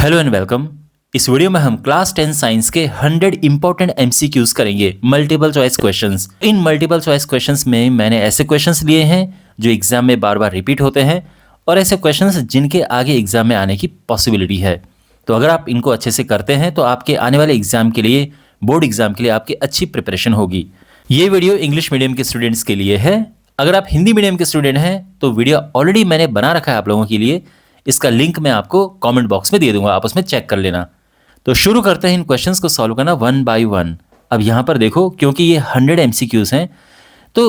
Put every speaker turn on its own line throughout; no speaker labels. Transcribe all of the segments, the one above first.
Hello and welcome. इस video में हम क्लास 10 साइंस के 100 इंपॉर्टेंट एमसीक्यूज करेंगे, मल्टीपल चॉइस क्वेश्चंस। इन मल्टीपल चॉइस क्वेश्चंस में मैंने ऐसे क्वेश्चंस लिए हैं जो एग्जाम में बार बार रिपीट होते हैं और ऐसे क्वेश्चंस जिनके आगे एग्जाम में आने की पॉसिबिलिटी है। तो अगर आप इनको अच्छे से करते हैं तो आपके आने वाले एग्जाम के लिए, बोर्ड एग्जाम के लिए आपकी अच्छी प्रिपरेशन होगी। ये वीडियो इंग्लिश मीडियम के स्टूडेंट्स के लिए है। अगर आप हिंदी मीडियम के स्टूडेंट हैं तो वीडियो ऑलरेडी मैंने बना रखा है आप लोगों के लिए। इसका लिंक मैं आपको कमेंट बॉक्स में दे दूंगा, आप उसमें चेक कर लेना। तो शुरू करते हैं इन क्वेश्चंस को सॉल्व करना वन बाय वन। अब यहाँ पर देखो, क्योंकि ये 100 एमसीक्यूज हैं तो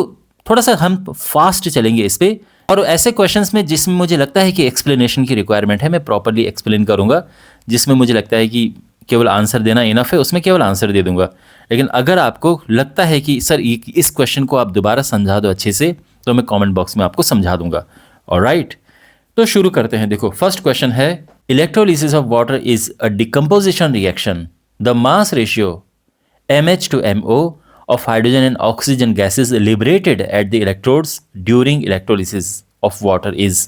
थोड़ा सा हम फास्ट चलेंगे इस पे। और ऐसे क्वेश्चंस में जिसमें मुझे लगता है कि एक्सप्लेनेशन की रिक्वायरमेंट है, मैं प्रॉपरली एक्सप्लेन करूंगा। जिसमें मुझे लगता है कि केवल आंसर देना इनफ है, उसमें केवल आंसर दे दूंगा। लेकिन अगर आपको लगता है कि सर इस क्वेश्चन को आप दोबारा समझा दो अच्छे से, तो मैं कमेंट बॉक्स में आपको समझा दूंगा। ऑलराइट, तो शुरू करते हैं। देखो, फर्स्ट क्वेश्चन है, electrolysis of water is a decomposition reaction. The mass ratio MH/MO of hydrogen and oxygen gases liberated at the electrodes during electrolysis of water is।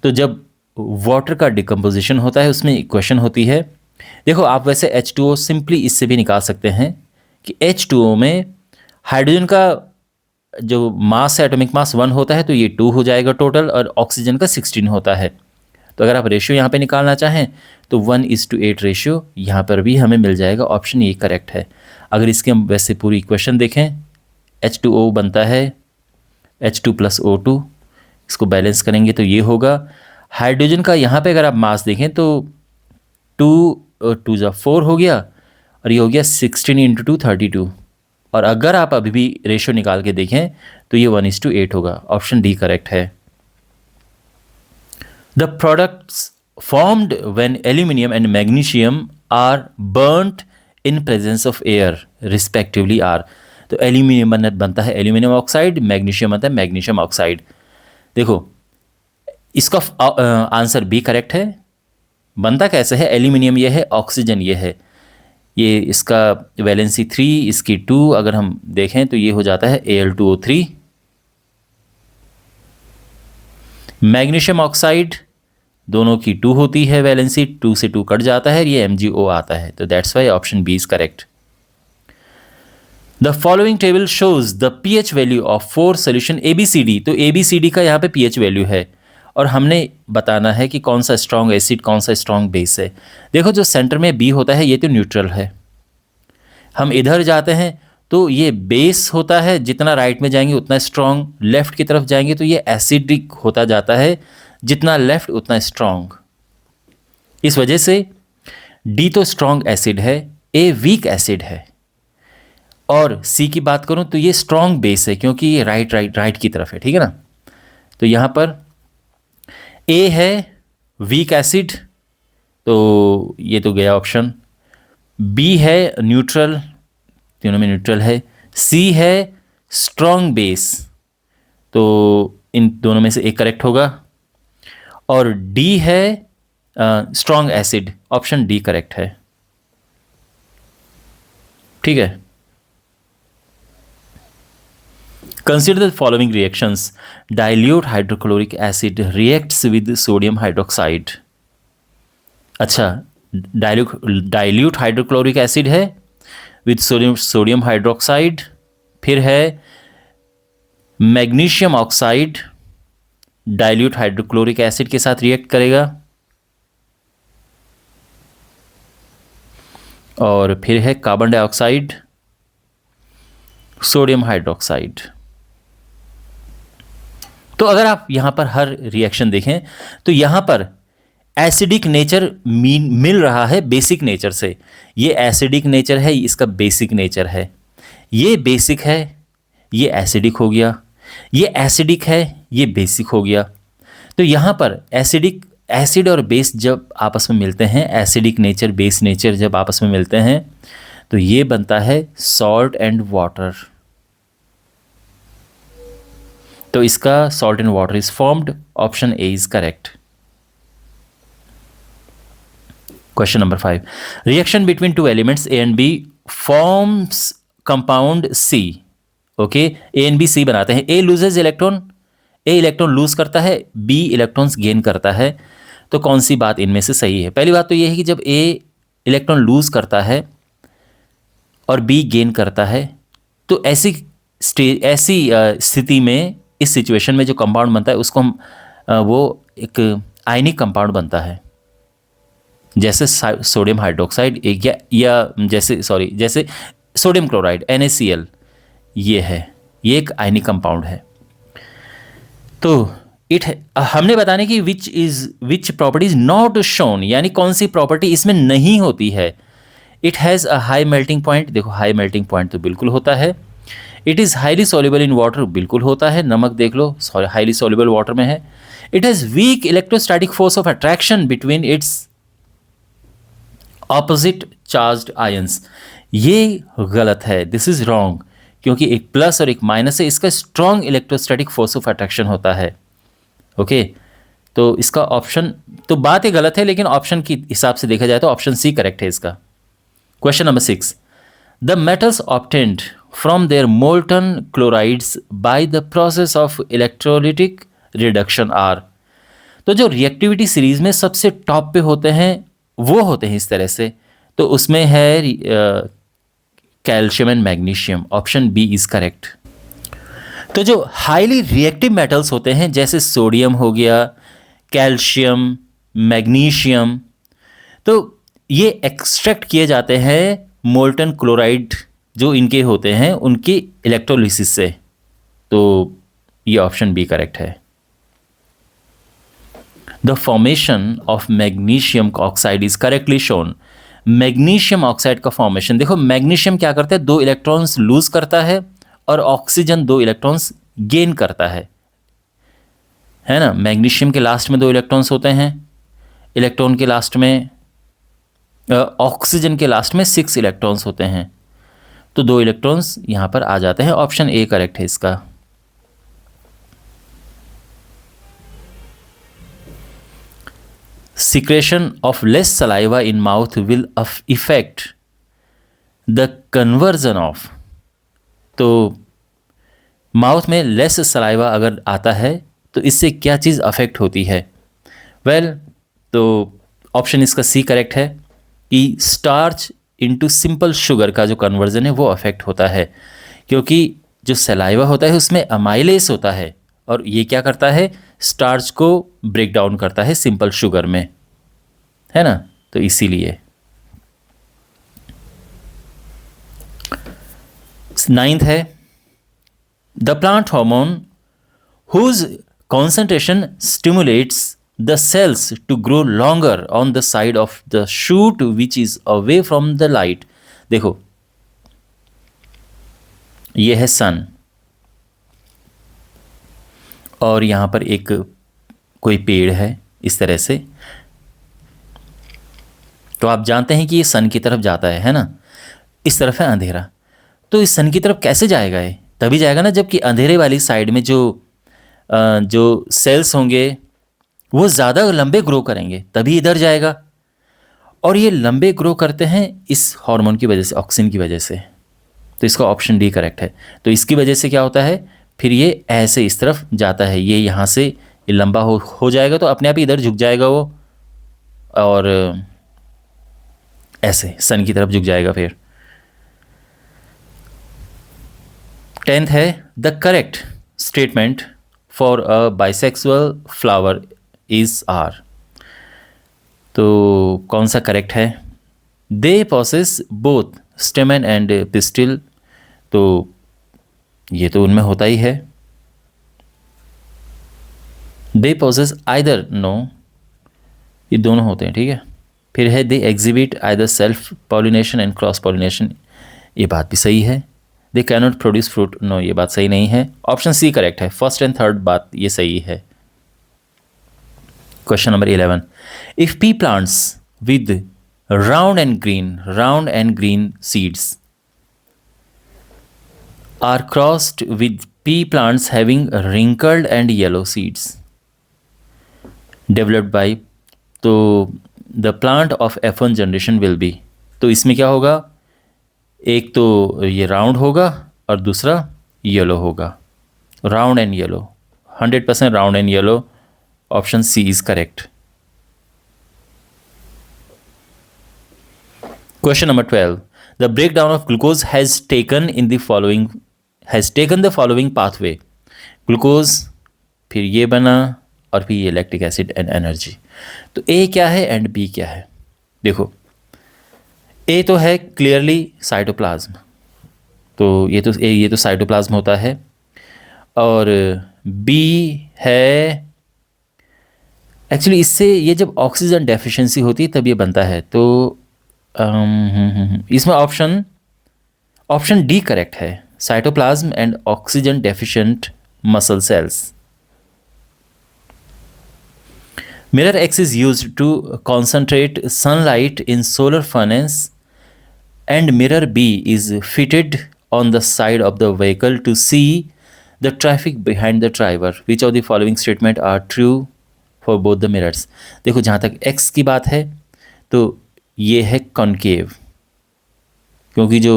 तो जब वाटर का डिकम्पोजिशन होता है उसमें इक्वेशन होती है। देखो, आप वैसे H2O सिंपली इससे भी निकाल सकते हैं कि H2O में हाइड्रोजन का जो मास है, एटॉमिक मास 1 होता है, तो ये 2 हो जाएगा टोटल, और ऑक्सीजन का 16 होता है। तो अगर आप रेशियो यहाँ पे निकालना चाहें तो 1:8 रेशियो यहाँ पर भी हमें मिल जाएगा। ऑप्शन ये करेक्ट है। अगर इसके हम वैसे पूरी इक्वेशन देखें, H2O बनता है H2+O2, इसको बैलेंस करेंगे तो ये होगा। हाइड्रोजन का यहाँ पे अगर आप मास देखें तो 2 4 हो गया, और ये हो गया 16 × 2 32। और अगर आप अभी भी रेशियो निकाल के देखें तो ये 1:8 होगा। ऑप्शन डी करेक्ट है। The products formed when aluminium and magnesium are burnt in presence of air respectively are. तो एल्यूमिनियम बनता है एल्यूमिनियम ऑक्साइड, मैग्नीशियम बनता है मैग्नीशियम ऑक्साइड। देखो, इसका आंसर बी करेक्ट है। बनता कैसे है? एल्यूमिनियम ये है, ऑक्सीजन ये है, ये इसका वैलेंसी 3, इसकी 2। अगर हम देखें तो ये हो जाता है Al2O3। मैग्नीशियम ऑक्साइड दोनों की 2 होती है वैलेंसी, 2 से 2 कट जाता है, ये MgO आता है। तो that's why option B is correct. The following table shows the pH value of 4 solution ABCD। तो ABCD का यहाँ पे pH वैल्यू है और हमने बताना है कि कौन सा स्ट्रॉन्ग एसिड, कौन सा स्ट्रॉन्ग बेस है। देखो, जो सेंटर में बी होता है ये तो न्यूट्रल है। हम इधर जाते हैं तो ये बेस होता है, जितना राइट में जाएंगे उतना स्ट्रॉन्ग, लेफ्ट की तरफ जाएंगे तो ये एसिडिक होता जाता है, जितना लेफ्ट उतना स्ट्रॉन्ग। इस वजह से डी तो स्ट्रॉन्ग एसिड है, ए वीक एसिड है, और सी की बात करूं तो ये स्ट्रॉन्ग बेस है क्योंकि ये राइट की तरफ है। ठीक है ना? तो यहाँ पर ए है वीक एसिड, तो ये तो गया ऑप्शन। बी है न्यूट्रल, तीनों में न्यूट्रल है। सी है स्ट्रॉन्ग बेस, तो इन दोनों में से एक करेक्ट होगा। और डी है strong acid, option D correct है। ठीक है। Consider the following reactions. Dilute hydrochloric acid reacts with sodium hydroxide. अच्छा, dilute hydrochloric acid है with sodium hydroxide। फिर है magnesium oxide dilute hydrochloric acid के साथ रिएक्ट करेगा। और फिर है कार्बन डाइऑक्साइड सोडियम हाइड्रोक्साइड। तो अगर आप यहां पर हर रिएक्शन देखें तो यहां पर एसिडिक नेचर मिल रहा है बेसिक नेचर से। ये एसिडिक नेचर है, इसका बेसिक नेचर है। ये बेसिक है, ये एसिडिक हो गया। ये एसिडिक है, ये बेसिक हो गया। तो यहां पर एसिड और बेस जब आपस में मिलते हैं, एसिडिक नेचर बेस नेचर जब आपस में मिलते हैं तो ये बनता है सॉल्ट एंड वाटर। तो इसका salt and water is formed. Option A is correct. Question number 5, reaction between 2 elements A and B forms compound C. Okay, A and B C बनाते हैं। A loses electron, A electron lose करता है, B electrons gain करता है। तो कौन सी बात इनमें से सही है? पहली बात तो ये है कि जब ए इलेक्ट्रॉन लूज करता है और बी गेन करता है, तो ऐसी स्थिति में, इस सिचुएशन में जो कंपाउंड बनता है उसको हम वो एक आयनिक कंपाउंड बनता है, जैसे सोडियम हाइड्रोक्साइड या जैसे सोडियम क्लोराइड NaCl, ये एक आयनिक कंपाउंड है। तो हमने बताने की which property is not shown, यानी कौन सी प्रॉपर्टी इसमें नहीं होती है। It has a high melting point, देखो हाई मेल्टिंग पॉइंट तो बिल्कुल होता है। It is highly soluble in water, बिल्कुल होता है, नमक देख लो हाईली सॉल्युबल वाटर में है। It has weak electrostatic force of attraction between its opposite charged ions, ये गलत है, दिस इज रॉन्ग, क्योंकि एक प्लस और एक माइनस है, इसका strong electrostatic force of attraction होता है। ओके, तो इसका ऑप्शन, तो बात ये गलत है, लेकिन ऑप्शन के हिसाब से देखा जाए तो ऑप्शन सी करेक्ट है इसका। Question number 6, the metals obtained from their molten chlorides by the process of electrolytic reduction are. तो जो रिएक्टिविटी सीरीज में सबसे टॉप पे होते हैं वो होते हैं इस तरह से, तो उसमें है calcium and magnesium, option B is correct. तो जो हाईली रिएक्टिव मेटल्स होते हैं जैसे सोडियम हो गया, कैल्शियम, मैग्नीशियम, तो ये एक्सट्रैक्ट किए जाते हैं मोल्टन क्लोराइड जो इनके होते हैं उनकी इलेक्ट्रोलिसिस से, तो ये ऑप्शन बी करेक्ट है। The formation of magnesium oxide is correctly shown. Magnesium oxide का फॉर्मेशन देखो, मैग्नीशियम क्या करता है, 2 इलेक्ट्रॉन्स लूज करता है और ऑक्सीजन 2 इलेक्ट्रॉन्स गेन करता है ना। मैग्नीशियम के लास्ट में 2 इलेक्ट्रॉन्स होते हैं, इलेक्ट्रॉन के लास्ट में ऑक्सीजन के लास्ट में 6 इलेक्ट्रॉन्स होते हैं, तो 2 इलेक्ट्रॉन्स यहां पर आ जाते हैं, ऑप्शन ए करेक्ट है इसका। Secretion of less saliva in mouth will affect the conversion of, तो माउथ में लेस सलाइवा अगर आता है तो इससे क्या चीज़ अफेक्ट होती है? वेल, तो ऑप्शन इसका सी करेक्ट है कि स्टार्च इनटू सिंपल शुगर का जो कन्वर्जन है वो अफेक्ट होता है, क्योंकि जो सलाइवा होता है उसमें अमाइलेस होता है और ये क्या करता है, स्टार्च को ब्रेक डाउन करता है सिंपल शुगर में, है ना, तो इसीलिए। 9th है, the plant hormone whose concentration stimulates the cells to grow longer on the side of the shoot which is away from the light. देखो ये है सन और यहां पर एक कोई पेड़ है इस तरह से, तो आप जानते हैं कि ये सन की तरफ जाता है ना, इस तरफ है अंधेरा, तो इस सन की तरफ कैसे जाएगा? ये तभी जाएगा ना जबकि अंधेरे वाली साइड में जो सेल्स होंगे वो ज़्यादा लंबे ग्रो करेंगे, तभी इधर जाएगा। और ये लंबे ग्रो करते हैं इस हार्मोन की वजह से, ऑक्सिन की वजह से, तो इसका ऑप्शन डी करेक्ट है। तो इसकी वजह से क्या होता है, फिर ये ऐसे इस तरफ जाता है, ये यहाँ से ये लंबा हो जाएगा तो अपने आप ही इधर झुक जाएगा वो, और ऐसे सन की तरफ झुक जाएगा। फिर 10th है, the correct statement for a bisexual flower is are. तो कौन सा करेक्ट है? They possess both stamen and pistil, तो ये तो उनमें होता ही है। दे पॉसेस आइदर, नो, ये दोनों होते हैं, ठीक है। फिर है they exhibit either self pollination and cross pollination, ये बात भी सही है। They cannot produce fruit, no, ये बात सही नहीं है। ऑप्शन सी करेक्ट है, फर्स्ट एंड थर्ड बात ये सही है। Question number 11, if pea plants with round and green seeds are crossed with pea plants having wrinkled and yellow seeds developed by, तो the plant of F1 generation will be, तो इसमें क्या होगा, एक तो ये राउंड होगा और दूसरा येलो होगा, round and yellow, 100% round and yellow, option C is correct. Question number 12, the break down of glucose has taken the following pathway. Glucose, फिर ये बना और फिर ये लैक्टिक एसिड एंड एनर्जी। तो ए क्या है एंड बी क्या है? देखो, ए तो है क्लियरली साइटोप्लाज्म, तो ये तो साइटोप्लाज्म होता है, और बी है एक्चुअली इससे ये जब ऑक्सीजन डेफिशिएंसी होती है तब ये बनता है। तो इसमें ऑप्शन डी करेक्ट है, cytoplasm and oxygen deficient muscle cells. Mirror X is used to concentrate sunlight in solar furnace and mirror B is fitted on the side of the vehicle to see the traffic behind the driver. Which of the following statement are true for both the mirrors? देखो, जहाँ तक X की बात है तो ये है concave, क्योंकि जो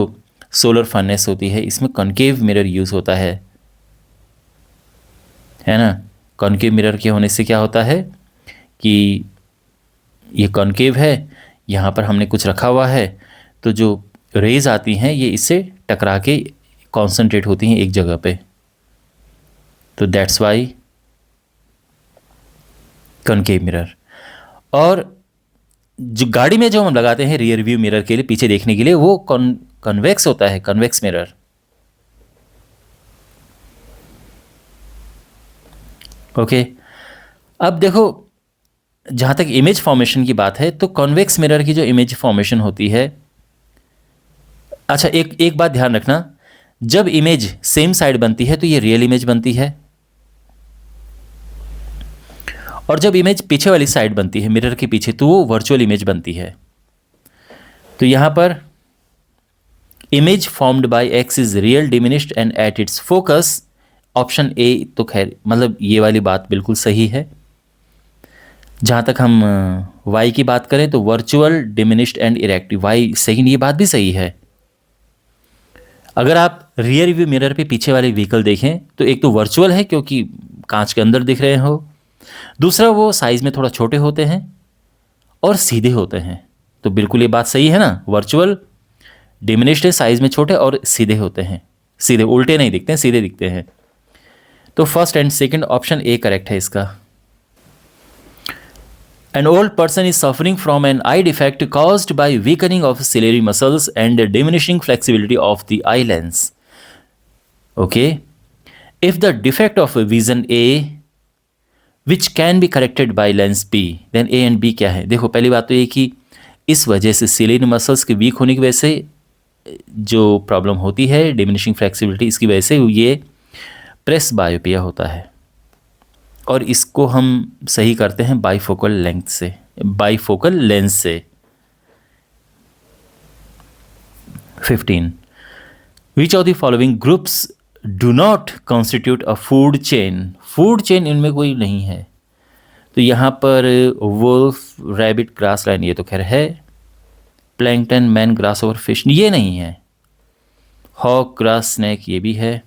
सोलर फर्नेस होती है इसमें कॉनकेव मिरर यूज़ होता है ना। कॉनकेव मिरर के होने से क्या होता है कि ये कॉनकेव है, यहाँ पर हमने कुछ रखा हुआ है, तो जो रेज आती हैं ये इससे टकरा के कॉन्सेंट्रेट होती हैं एक जगह पे, तो दैट्स वाई कॉनकेव मिरर। और जो गाड़ी में जो हम लगाते हैं रियर व्यू मिरर के लिए, पीछे देखने के लिए, वो कन्वेक्स होता है, कन्वेक्स मिरर। ओके, अब देखो, जहाँ तक इमेज फॉर्मेशन की बात है तो कॉन्वेक्स मिरर की जो इमेज फॉर्मेशन होती है, अच्छा एक बात ध्यान रखना, जब इमेज सेम साइड बनती है तो ये रियल इमेज बनती है, और जब इमेज पीछे वाली साइड बनती है मिरर के पीछे तो वो वर्चुअल इमेज बनती है। तो यहाँ पर image formed by x is real diminished and at its focus, option A तो खैर मतलब ये वाली बात बिल्कुल सही है। जहाँ तक हम वाई की बात करें तो virtual diminished and erect, Y second, ये बात भी सही है। अगर आप रियर व्यू मिरर पे पीछे वाले व्हीकल देखें तो एक तो वर्चुअल है क्योंकि कांच के अंदर दिख रहे हो, दूसरा वो साइज़ में थोड़ा छोटे होते हैं और सीधे होते हैं, तो बिल्कुल ये बात सही है ना। वर्चुअल डिमिनिश्ड है, साइज़ में छोटे और सीधे होते हैं, सीधे उल्टे नहीं दिखते हैं, सीधे दिखते हैं। तो first and second option A correct है इसका। An old person is suffering from an eye defect caused by weakening of ciliary muscles and diminishing flexibility of the eye lens. Okay. If the defect of vision A, which can be corrected by lens B, then A and B क्या है? देखो, पहली बात तो ये कि इस वजह से सिलेरी मसल्स के वीक होने की वजह से जो प्रॉब्लम होती है डिमिनिशिंग फ्लेक्सिबिलिटी, इसकी वजह से ये प्रेस बायोपिया होता है, और इसको हम सही करते हैं बाईफोकल लेंस से। 15. Which of the following groups do not constitute a food chain? Food chain इनमें कोई नहीं है, तो यहाँ पर वुल्फ, रैबिट, ग्रास लाइन ये तो खैर है, plankton, man, grass over, fish ये नहीं है, हॉक, ग्रास स्नैक ये भी है,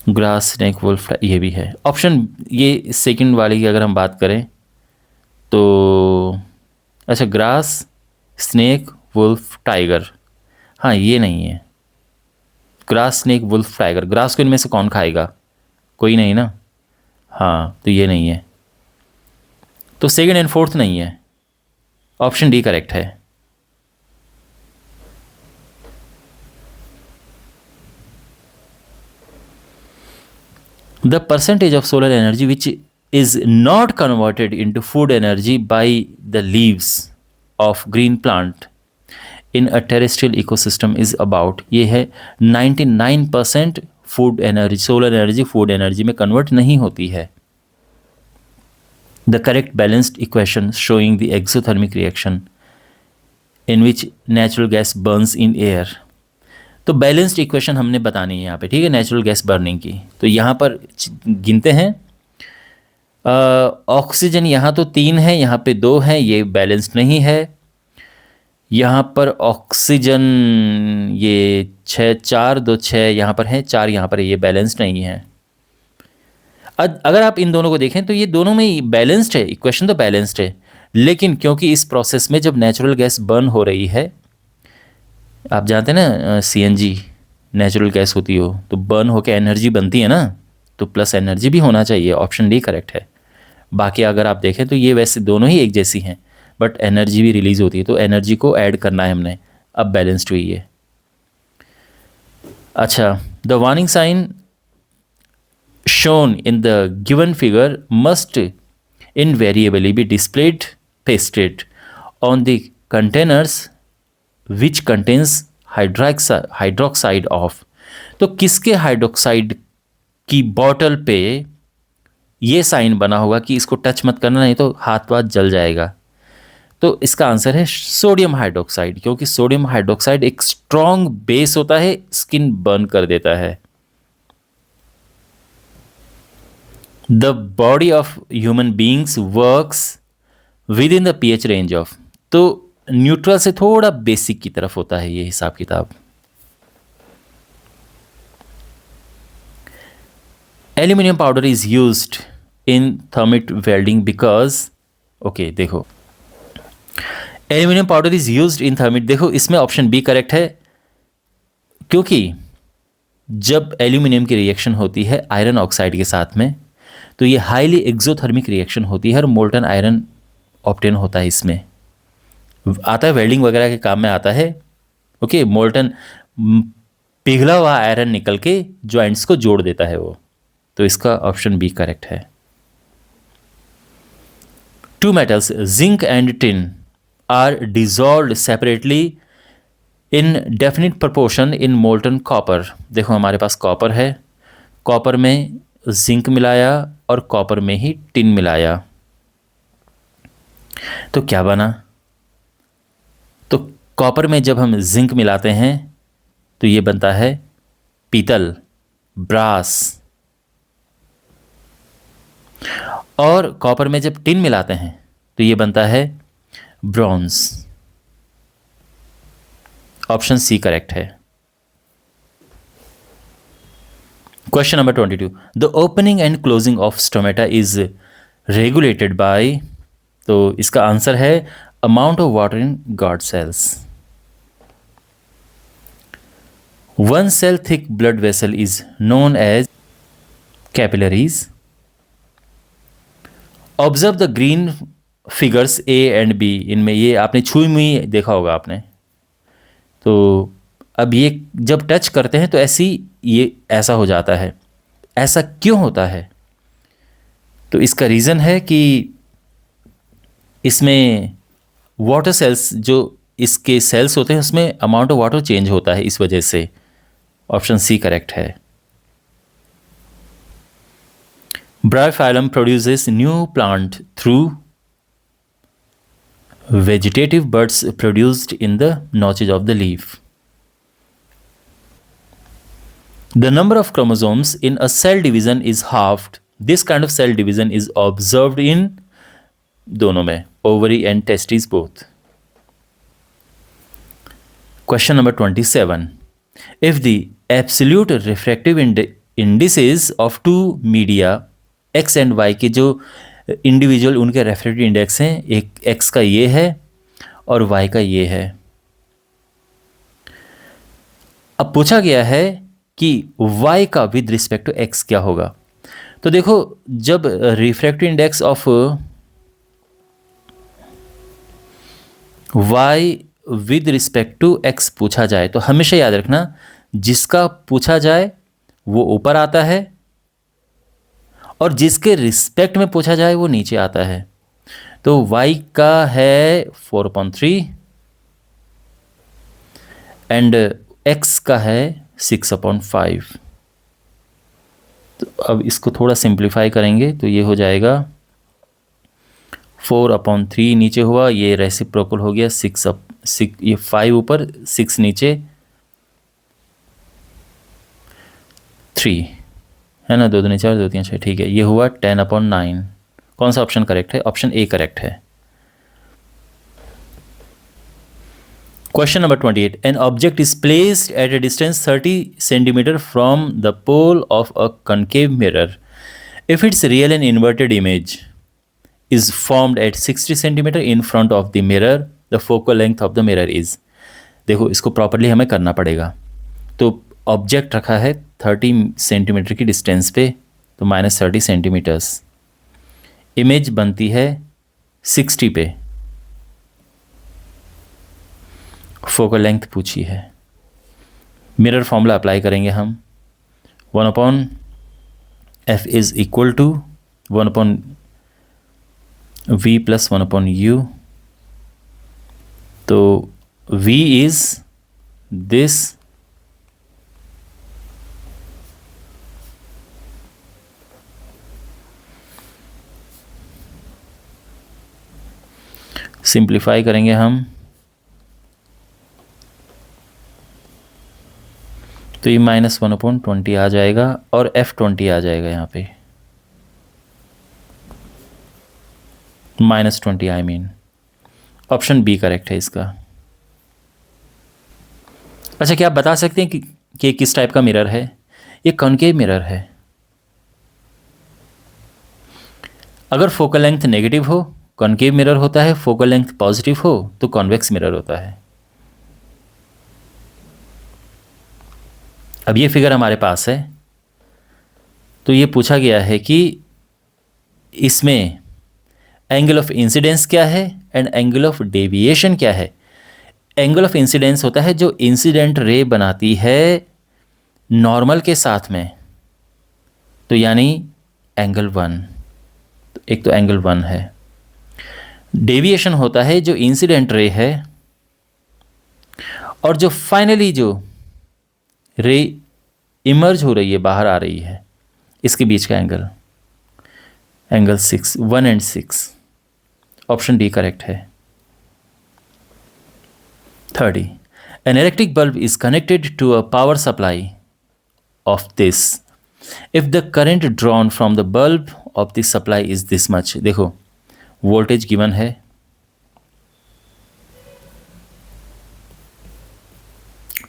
ग्रास स्नैक, वुल्फ ये भी है। ऑप्शन ये सेकंड वाली की अगर हम बात करें तो अच्छा, ग्रास, स्नैक, वुल्फ, टाइगर, हाँ ये नहीं है। Grass, snake, wolf, tiger, grass को इनमें से कौन खाएगा? कोई नहीं ना, हाँ तो ये नहीं है, तो सेकंड एंड फोर्थ नहीं है, ऑप्शन डी करेक्ट है। The percentage of solar energy which is not converted into food energy by the leaves of green plant in a terrestrial ecosystem is about, ये है 99% food energy, solar energy food energy में convert नहीं होती है। The correct balanced equation showing the exothermic reaction in which natural gas burns in air, तो balanced equation हमने बतानी है यहाँ पे, ठीक है, नेचुरल गैस बर्निंग की। तो यहाँ पर गिनते हैं, ऑक्सीजन यहाँ तो 3 है, यहाँ पे 2 है, ये बैलेंस्ड नहीं है। यहाँ पर ऑक्सीजन ये 6, 4, 2, 6 यहाँ पर है, 4 यहाँ पर है, ये बैलेंस्ड नहीं है। अगर आप इन दोनों को देखें तो ये दोनों में बैलेंस्ड है, इक्वेशन तो बैलेंस्ड है, लेकिन क्योंकि इस प्रोसेस में जब नेचुरल गैस बर्न हो रही है, आप जानते हैं ना सीएनजी नेचुरल गैस होती हो तो बर्न होकर एनर्जी बनती है ना, तो प्लस एनर्जी भी होना चाहिए, ऑप्शन डी करेक्ट है। बाकी अगर आप देखें तो ये वैसे दोनों ही एक जैसी हैं, बट एनर्जी भी रिलीज होती है, तो एनर्जी को ऐड करना है हमने, अब बैलेंस्ड हुई है। अच्छा, the warning sign shown in the given figure must invariably be displayed pasted on the containers which contains hydroxide of। तो किसके हाइड्रोक्साइड की बॉटल पे ये साइन बना होगा कि इसको टच मत करना नहीं तो हाथ वाथ जल जाएगा। तो इसका आंसर है सोडियम हाइड्रोक्साइड, क्योंकि सोडियम हाइड्रोक्साइड एक स्ट्रॉन्ग बेस होता है, स्किन बर्न कर देता है। The body of human beings works with in the pH range of, तो न्यूट्रल से थोड़ा बेसिक की तरफ होता है ये हिसाब किताब। Aluminium powder is used in thermite welding because, okay देखो, aluminium powder is used in thermite, देखो इसमें ऑप्शन बी करेक्ट है, क्योंकि जब एल्यूमिनियम की रिएक्शन होती है आयरन ऑक्साइड के साथ में तो ये हाईली एक्सोथर्मिक रिएक्शन होती है और मोल्टन आयरन ऑब्टेन होता है, इसमें आता है, वेल्डिंग वगैरह के काम में आता है। ओके, मोल्टन पिघला हुआ आयरन निकल के जॉइंट्स को जोड़ देता है वो, तो इसका ऑप्शन बी करेक्ट है। Two metals zinc and tin are dissolved separately in definite proportion in molten copper. देखो हमारे पास कॉपर है, कॉपर में जिंक मिलाया और कॉपर में ही टिन मिलाया, तो क्या बना? तो कॉपर में जब हम जिंक मिलाते हैं तो ये बनता है पीतल, ब्रास, और कॉपर में जब टिन मिलाते हैं तो ये बनता है ब्रॉन्ज। ऑप्शन सी करेक्ट है। Question number 22, the opening and closing of stomata is regulated by, तो इसका आंसर है amount of water in guard cells. One cell thick blood vessel is known as capillaries. Observe the green figures A and B, इनमें ये आपने छुई मुई देखा होगा आपने, तो अब ये जब टच करते हैं तो ये ऐसा हो जाता है, ऐसा क्यों होता है? तो इसका रीज़न है कि इसमें वाटर सेल्स, जो इसके सेल्स होते हैं उसमें अमाउंट ऑफ वाटर चेंज होता है, इस वजह से। ऑप्शन सी करेक्ट है। Bryophyllum produces new plant through vegetative buds produced in the notches of the leaf. The number of chromosomes in a cell division is halved. This kind of cell division is observed in दोनों में, ovary and testes both. Question number 27. If the absolute refractive indices of two media x and y के जो individual उनके refractive index हैं, एक x का ये है और y का ये है। अब पूछा गया है कि y का विद रिस्पेक्ट टू x क्या होगा। तो देखो, जब refractive index of y with respect to x पूछा जाए तो हमेशा याद रखना, जिसका पूछा जाए वो ऊपर आता है और जिसके रिस्पेक्ट में पूछा जाए वो नीचे आता है। तो y का है 4/3 एंड x का है 6/5। तो अब इसको थोड़ा सिंप्लीफाई करेंगे तो ये हो जाएगा 4/3 नीचे हुआ, ये रेसिप्रोकल हो गया 6 ये 5 ऊपर 6 नीचे 3 है ना, 2 दूनी 4 2 3 6, ठीक है, ये हुआ 10/9। कौन सा ऑप्शन करेक्ट है? ऑप्शन ए करेक्ट है। Question number 28, an object is placed at a distance 30 centimetre from the pole of a concave mirror if its real and inverted image is formed at 60 centimetre in front of the mirror, the focal length of the mirror is। देखो इसको properly हमें करना पड़ेगा। तो object रखा है 30 centimetre की distance पे, तो -30 सेंटीमीटर्स। इमेज बनती है 60 पे, फोकल लेंथ पूछी है। मिरर फॉर्मूला अप्लाई करेंगे हम। 1/f is equal to 1/v plus 1/u। तो v इज दिस, सिंप्लीफाई करेंगे हम तो ये -1/20 आ जाएगा और f20 आ जाएगा यहाँ पे, -20 I mean. Option B correct है इसका। अच्छा, क्या आप बता सकते हैं कि किस टाइप का मिरर है? ये कॉनकेव मिरर है। अगर फोकल लेंथ नेगेटिव हो कॉनकेव मिरर होता है, फोकल लेंथ पॉजिटिव हो तो कॉन्वेक्स मिरर होता है। अब ये फिगर हमारे पास है, तो ये पूछा गया है कि इसमें एंगल ऑफ इंसिडेंस क्या है एंड एंगल ऑफ डेविएशन क्या है। एंगल ऑफ इंसिडेंस होता है जो इंसिडेंट रे बनाती है नॉर्मल के साथ में, तो यानी एंगल 1, एक तो एंगल 1 है। डेविएशन होता है जो इंसिडेंट रे है और जो फाइनली जो रे इमर्ज हो रही है, बाहर आ रही है, इसके बीच का angle 6, 1 and 6। Option D correct है। 30. An electric bulb is connected to a power supply of this if the current drawn from the bulb of the supply is this much। देखो वोल्टेज गिवन है,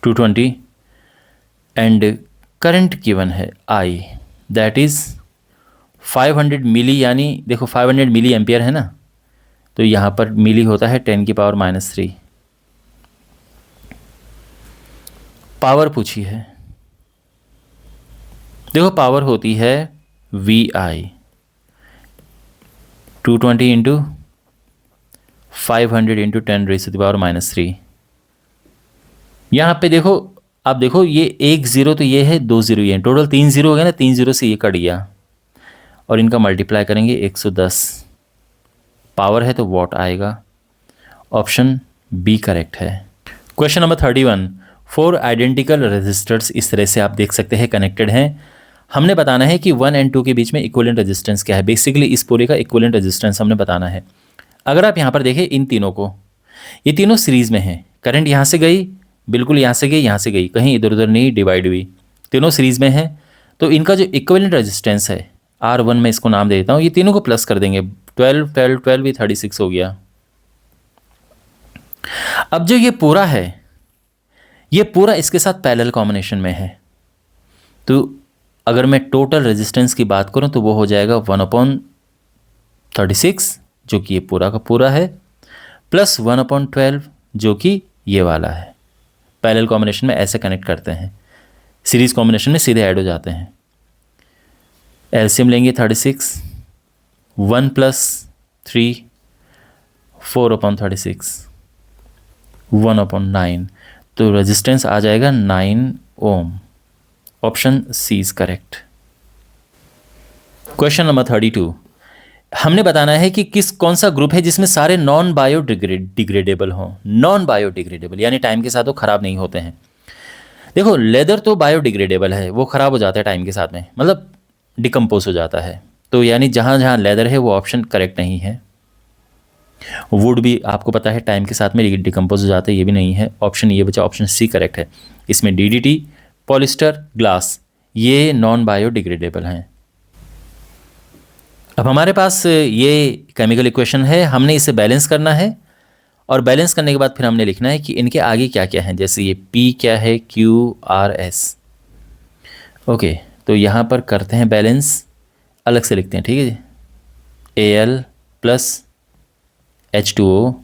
$220 and current given है I, that is 500 मिली, यानी देखो 500 milli ampere है ना, तो यहाँ पर मिली होता है 10⁻³ पावर पूछी है। देखो पावर होती है VI, 220 इंटू 500 इंटू 10⁻³ यहाँ पे देखो, आप देखो ये 1 0 तो ये है, 2 0 ये है, टोटल 3 0 हो गया ना, 3 0 से ये कट गया और इनका मल्टीप्लाई करेंगे 110। पावर है तो वॉट आएगा। ऑप्शन बी करेक्ट है। Question number 31। 4 आइडेंटिकल रेजिस्टर्स इस तरह से आप देख सकते हैं कनेक्टेड हैं। हमने बताना है कि 1 और 2 के बीच में इक्विवेलेंट रेजिस्टेंस क्या है। बेसिकली इस पूरे का इक्विवेलेंट रेजिस्टेंस हमने बताना है। अगर आप यहाँ पर देखें इन तीनों को, ये तीनों सीरीज में हैं। करंट यहाँ से गई, बिल्कुल यहाँ से गई, यहाँ से गई, कहीं इधर उधर नहीं डिवाइड हुई, तीनों सीरीज में हैं। तो इनका जो इक्विवेलेंट रेजिस्टेंस है R1, में इसको नाम दे देता हूँ, ये तीनों को प्लस कर देंगे, 12 12 12 भी 36 हो गया। अब जो ये पूरा है, ये पूरा इसके साथ पैरेलल कॉम्बिनेशन में है। तो अगर मैं टोटल रेजिस्टेंस की बात करूं तो वो हो जाएगा 1/36 जो कि ये पूरा का पूरा है, प्लस 1/12 जो कि ये वाला है। पैरेलल कॉम्बिनेशन में ऐसे कनेक्ट करते हैं, सीरीज कॉम्बिनेशन में सीधे ऐड हो जाते हैं। एलसीएम लेंगे 36, 1 + 3 4/36, 1/9, तो रेजिस्टेंस आ जाएगा 9 ohm. Option C is correct. Question number 32। हमने बताना है कि कौन सा ग्रुप है जिसमें सारे नॉन बायोडिग्रेडेबल हों। नॉन बायोडिग्रेडेबल यानी टाइम के साथ वो खराब नहीं होते हैं। देखो लेदर तो बायोडिग्रेडेबल है, वो खराब हो जाता है टाइम के साथ में, मतलब डिकम्पोज हो जाता है। तो यानी जहाँ जहाँ लेदर है वो ऑप्शन करेक्ट नहीं है। वुड भी आपको पता है टाइम के साथ में डिकम्पोज हो जाता है, ये भी नहीं है। ऑप्शन ये बचा, ऑप्शन सी करेक्ट है। इसमें DDT, पॉलिस्टर, ग्लास ये नॉन बायोडिग्रेडेबल हैं। अब हमारे पास ये केमिकल इक्वेशन है, हमने इसे बैलेंस करना है और बैलेंस करने के बाद फिर हमने लिखना है कि इनके आगे क्या क्या है। जैसे ये P क्या है, Q R S। ओके, तो यहाँ पर करते हैं बैलेंस। अलग से लिखते हैं, ठीक है जी। Al प्लस H2O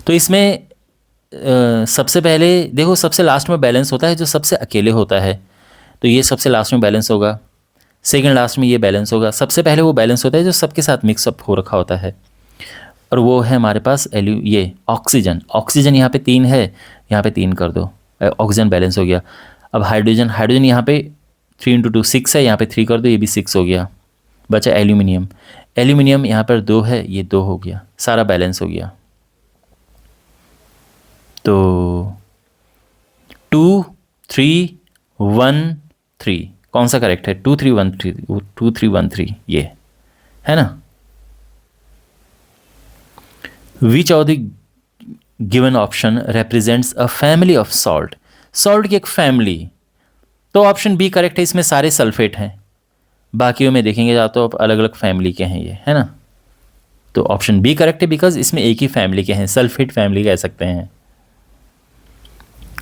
तो इसमें सबसे पहले देखो, सबसे लास्ट में बैलेंस होता है जो सबसे अकेले होता है, तो ये सबसे लास्ट में बैलेंस होगा। सेकंड लास्ट में ये बैलेंस होगा। सबसे पहले वो बैलेंस होता है जो सबके साथ मिक्सअप हो रखा होता है, और वो है हमारे पास ये ऑक्सीजन। ऑक्सीजन यहाँ पे 3 है, यहाँ पे 3 कर दो, ऑक्सीजन बैलेंस हो गया। अब हाइड्रोजन, हाइड्रोजन यहाँ पे 3 इंटू 2 6 है, यहाँ पे 3 कर दो, ये भी 6 हो गया। बचा एल्यूमिनियम, एल्यूमिनियम यहाँ पर 2 है, ये 2 हो गया, सारा बैलेंस हो गया। तो 2 3 1 3 कौन सा करेक्ट है? 2 3 1 3, 2 3 1 3 ये है ना। विच of the given option represents a family of salt? Salt की एक फैमिली, तो ऑप्शन बी करेक्ट है, इसमें सारे सल्फेट हैं। बाकियों में देखेंगे जा तो अलग अलग फैमिली के हैं ये, है ना। तो ऑप्शन बी करेक्ट है बिकॉज इसमें एक ही फैमिली के हैं, सल्फेट फैमिली कह सकते हैं।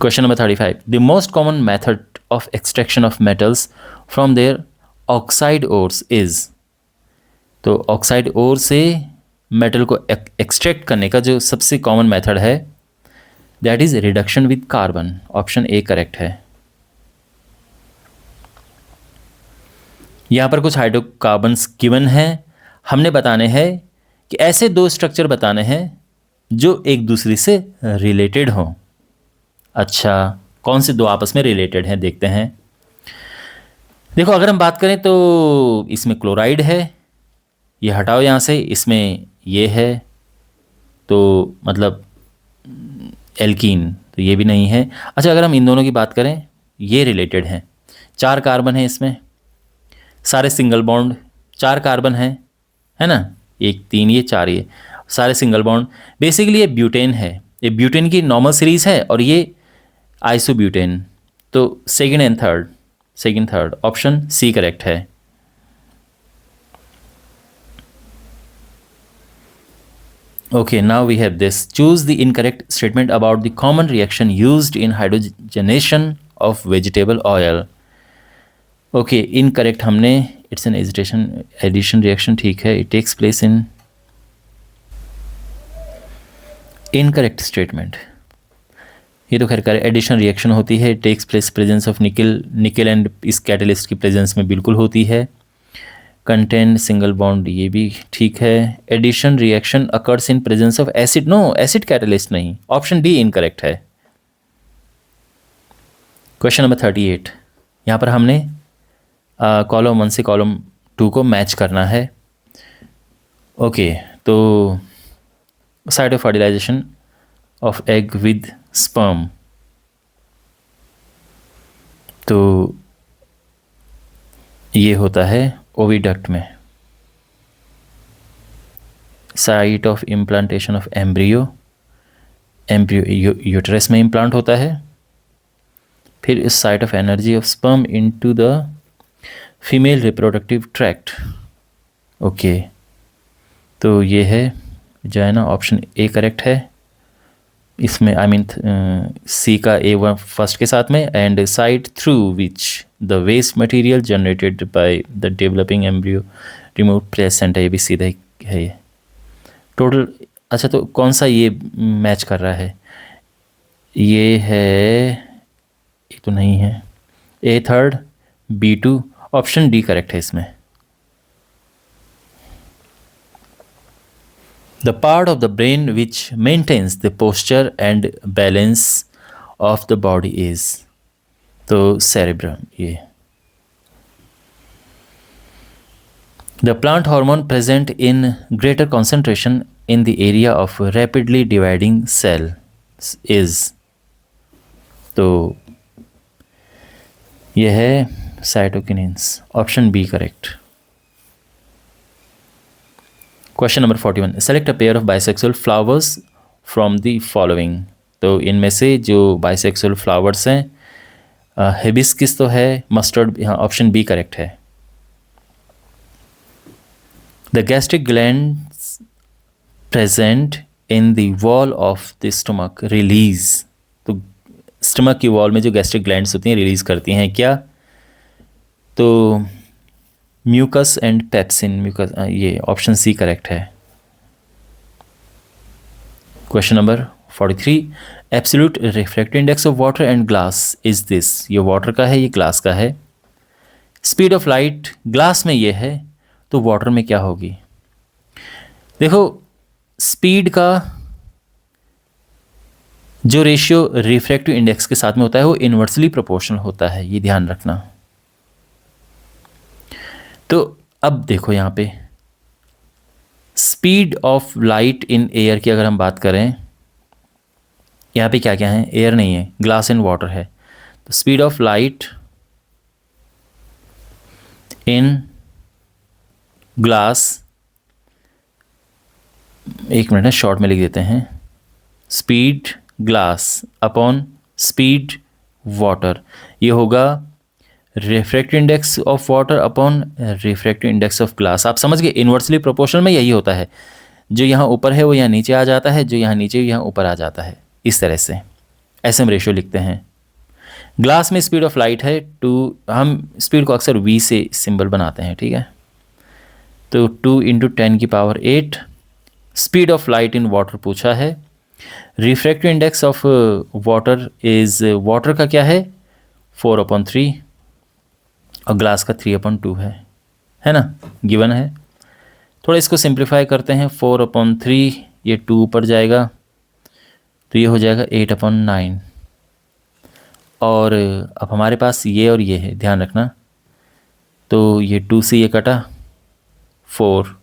Question number 35, the most common method of extraction of metals from their oxide ores is. तो ऑक्साइड ओर से मेटल को एक्सट्रैक्ट करने का जो सबसे कॉमन मेथड है that is reduction with carbon. Option A correct है। यहाँ पर कुछ हाइड्रोकार्बन्स गिवन हैं, हमने बताने हैं कि ऐसे 2 स्ट्रक्चर बताने हैं जो एक दूसरे से रिलेटेड हों। अच्छा, कौन से 2 आपस में रिलेटेड हैं देखते हैं। देखो, अगर हम बात करें तो इसमें क्लोराइड है, ये हटाओ यहाँ से, इसमें ये है, तो मतलब एल्कीन, तो ये भी नहीं है। अच्छा, अगर हम इन दोनों की बात करें, ये रिलेटेड हैं। 4 कार्बन है इसमें, सारे सिंगल बॉन्ड, 4 कार्बन है ना, 1 3 ये 4 ये सारे सिंगल बॉन्ड। बेसिकली ये ब्यूटेन है, ये ब्यूटेन की नॉर्मल सीरीज है और ये आइसोब्यूटेन। तो second third option C correct है। Okay, now we have this. Choose the incorrect statement about the common reaction used in hydrogenation of vegetable oil. Okay, incorrect हमने it's an addition reaction, ठीक है, it takes place in incorrect statement। ये तो खैर कर addition reaction होती है, takes place presence of nickel and इस कैटलिस्ट की प्रेजेंस में बिल्कुल होती है। कंटेन सिंगल बॉन्ड, ये भी ठीक है। Addition reaction occurs in presence of acid, no acid catalyst नहीं, ऑप्शन डी इनकरेक्ट है। क्वेश्चन नंबर 38, यहाँ पर हमने कॉलम 1 से कॉलम 2 को मैच करना है। ओके, तो site of fertilisation of egg with sperm, तो ये होता है ओविडक्ट में। Site of implantation of embryo uterus में इम्प्लांट होता है। फिर इस site of energy of sperm into the female reproductive tract. Okay, तो ये है जो है ना, ऑप्शन ए करेक्ट है इसमें, आई मीन सी का ए वन फर्स्ट के साथ में। And site through which the waste material generated by the developing embryo remove placenta, ये भी सीधा ही है ये टोटल। अच्छा, तो कौन सा ये मैच कर रहा है? ये है, ये तो नहीं है, A third B2, option D correct है इसमें। The part of the brain which maintains the posture and balance of the body is, तो cerebrum ये। The plant hormone present in greater concentration in the area of rapidly dividing cell is, तो यह है cytokinins, option B correct. Question number 41, select a pair of bisexual flowers from the following. तो इनमें से जो bisexual flowers हैं, hibiscus तो है, मस्टर्ड, यहाँ ऑप्शन बी करेक्ट है। The gastric glands present in the wall of the stomach release, तो स्टमक की वॉल में जो गैस्ट्रिक ग्लैंड्स होती हैं रिलीज करती हैं क्या? तो म्यूकस एंड पेप्सिन, म्यूकस, ये ऑप्शन सी करेक्ट है। Question number 43, absolute refractive index of water and glass is this. ये वाटर का है, ये ग्लास का है। स्पीड ऑफ लाइट ग्लास में ये है, तो वाटर में क्या होगी? देखो, स्पीड का जो रेशियो रिफ्रैक्टिव इंडेक्स के साथ में होता है वो इन्वर्सली प्रोपोर्शनल होता है, ये ध्यान रखना। तो अब देखो यहाँ पे speed of light in air की अगर हम बात करें, यहाँ पे क्या क्या है? एयर नहीं है, ग्लास एंड वाटर है। तो speed of light in glass, एक मिनट है, शॉर्ट में लिख देते हैं, speed glass upon speed water, ये होगा refractive index of water upon refractive index of glass. आप समझ गए, इन्वर्सली प्रोपोर्शनल में यही होता है, जो यहाँ ऊपर है वो यहाँ नीचे आ जाता है, जो यहाँ नीचे यहाँ ऊपर आ जाता है, इस तरह से ऐसे हम रेशियो लिखते हैं। ग्लास में स्पीड ऑफ लाइट है 2, हम स्पीड को अक्सर v से सिंबल बनाते हैं, ठीक है। तो 2 × 10⁸ speed of light in water पूछा है। Refractive index of water is, water का क्या है? 4/3 और ग्लास का 3/2 है ना, गिवन है। थोड़ा इसको सिंप्लीफाई करते हैं, 4/3, ये 2 ऊपर जाएगा तो ये हो जाएगा 8/9। और अब हमारे पास ये और ये है, ध्यान रखना। तो ये 2 से ये कटा 4,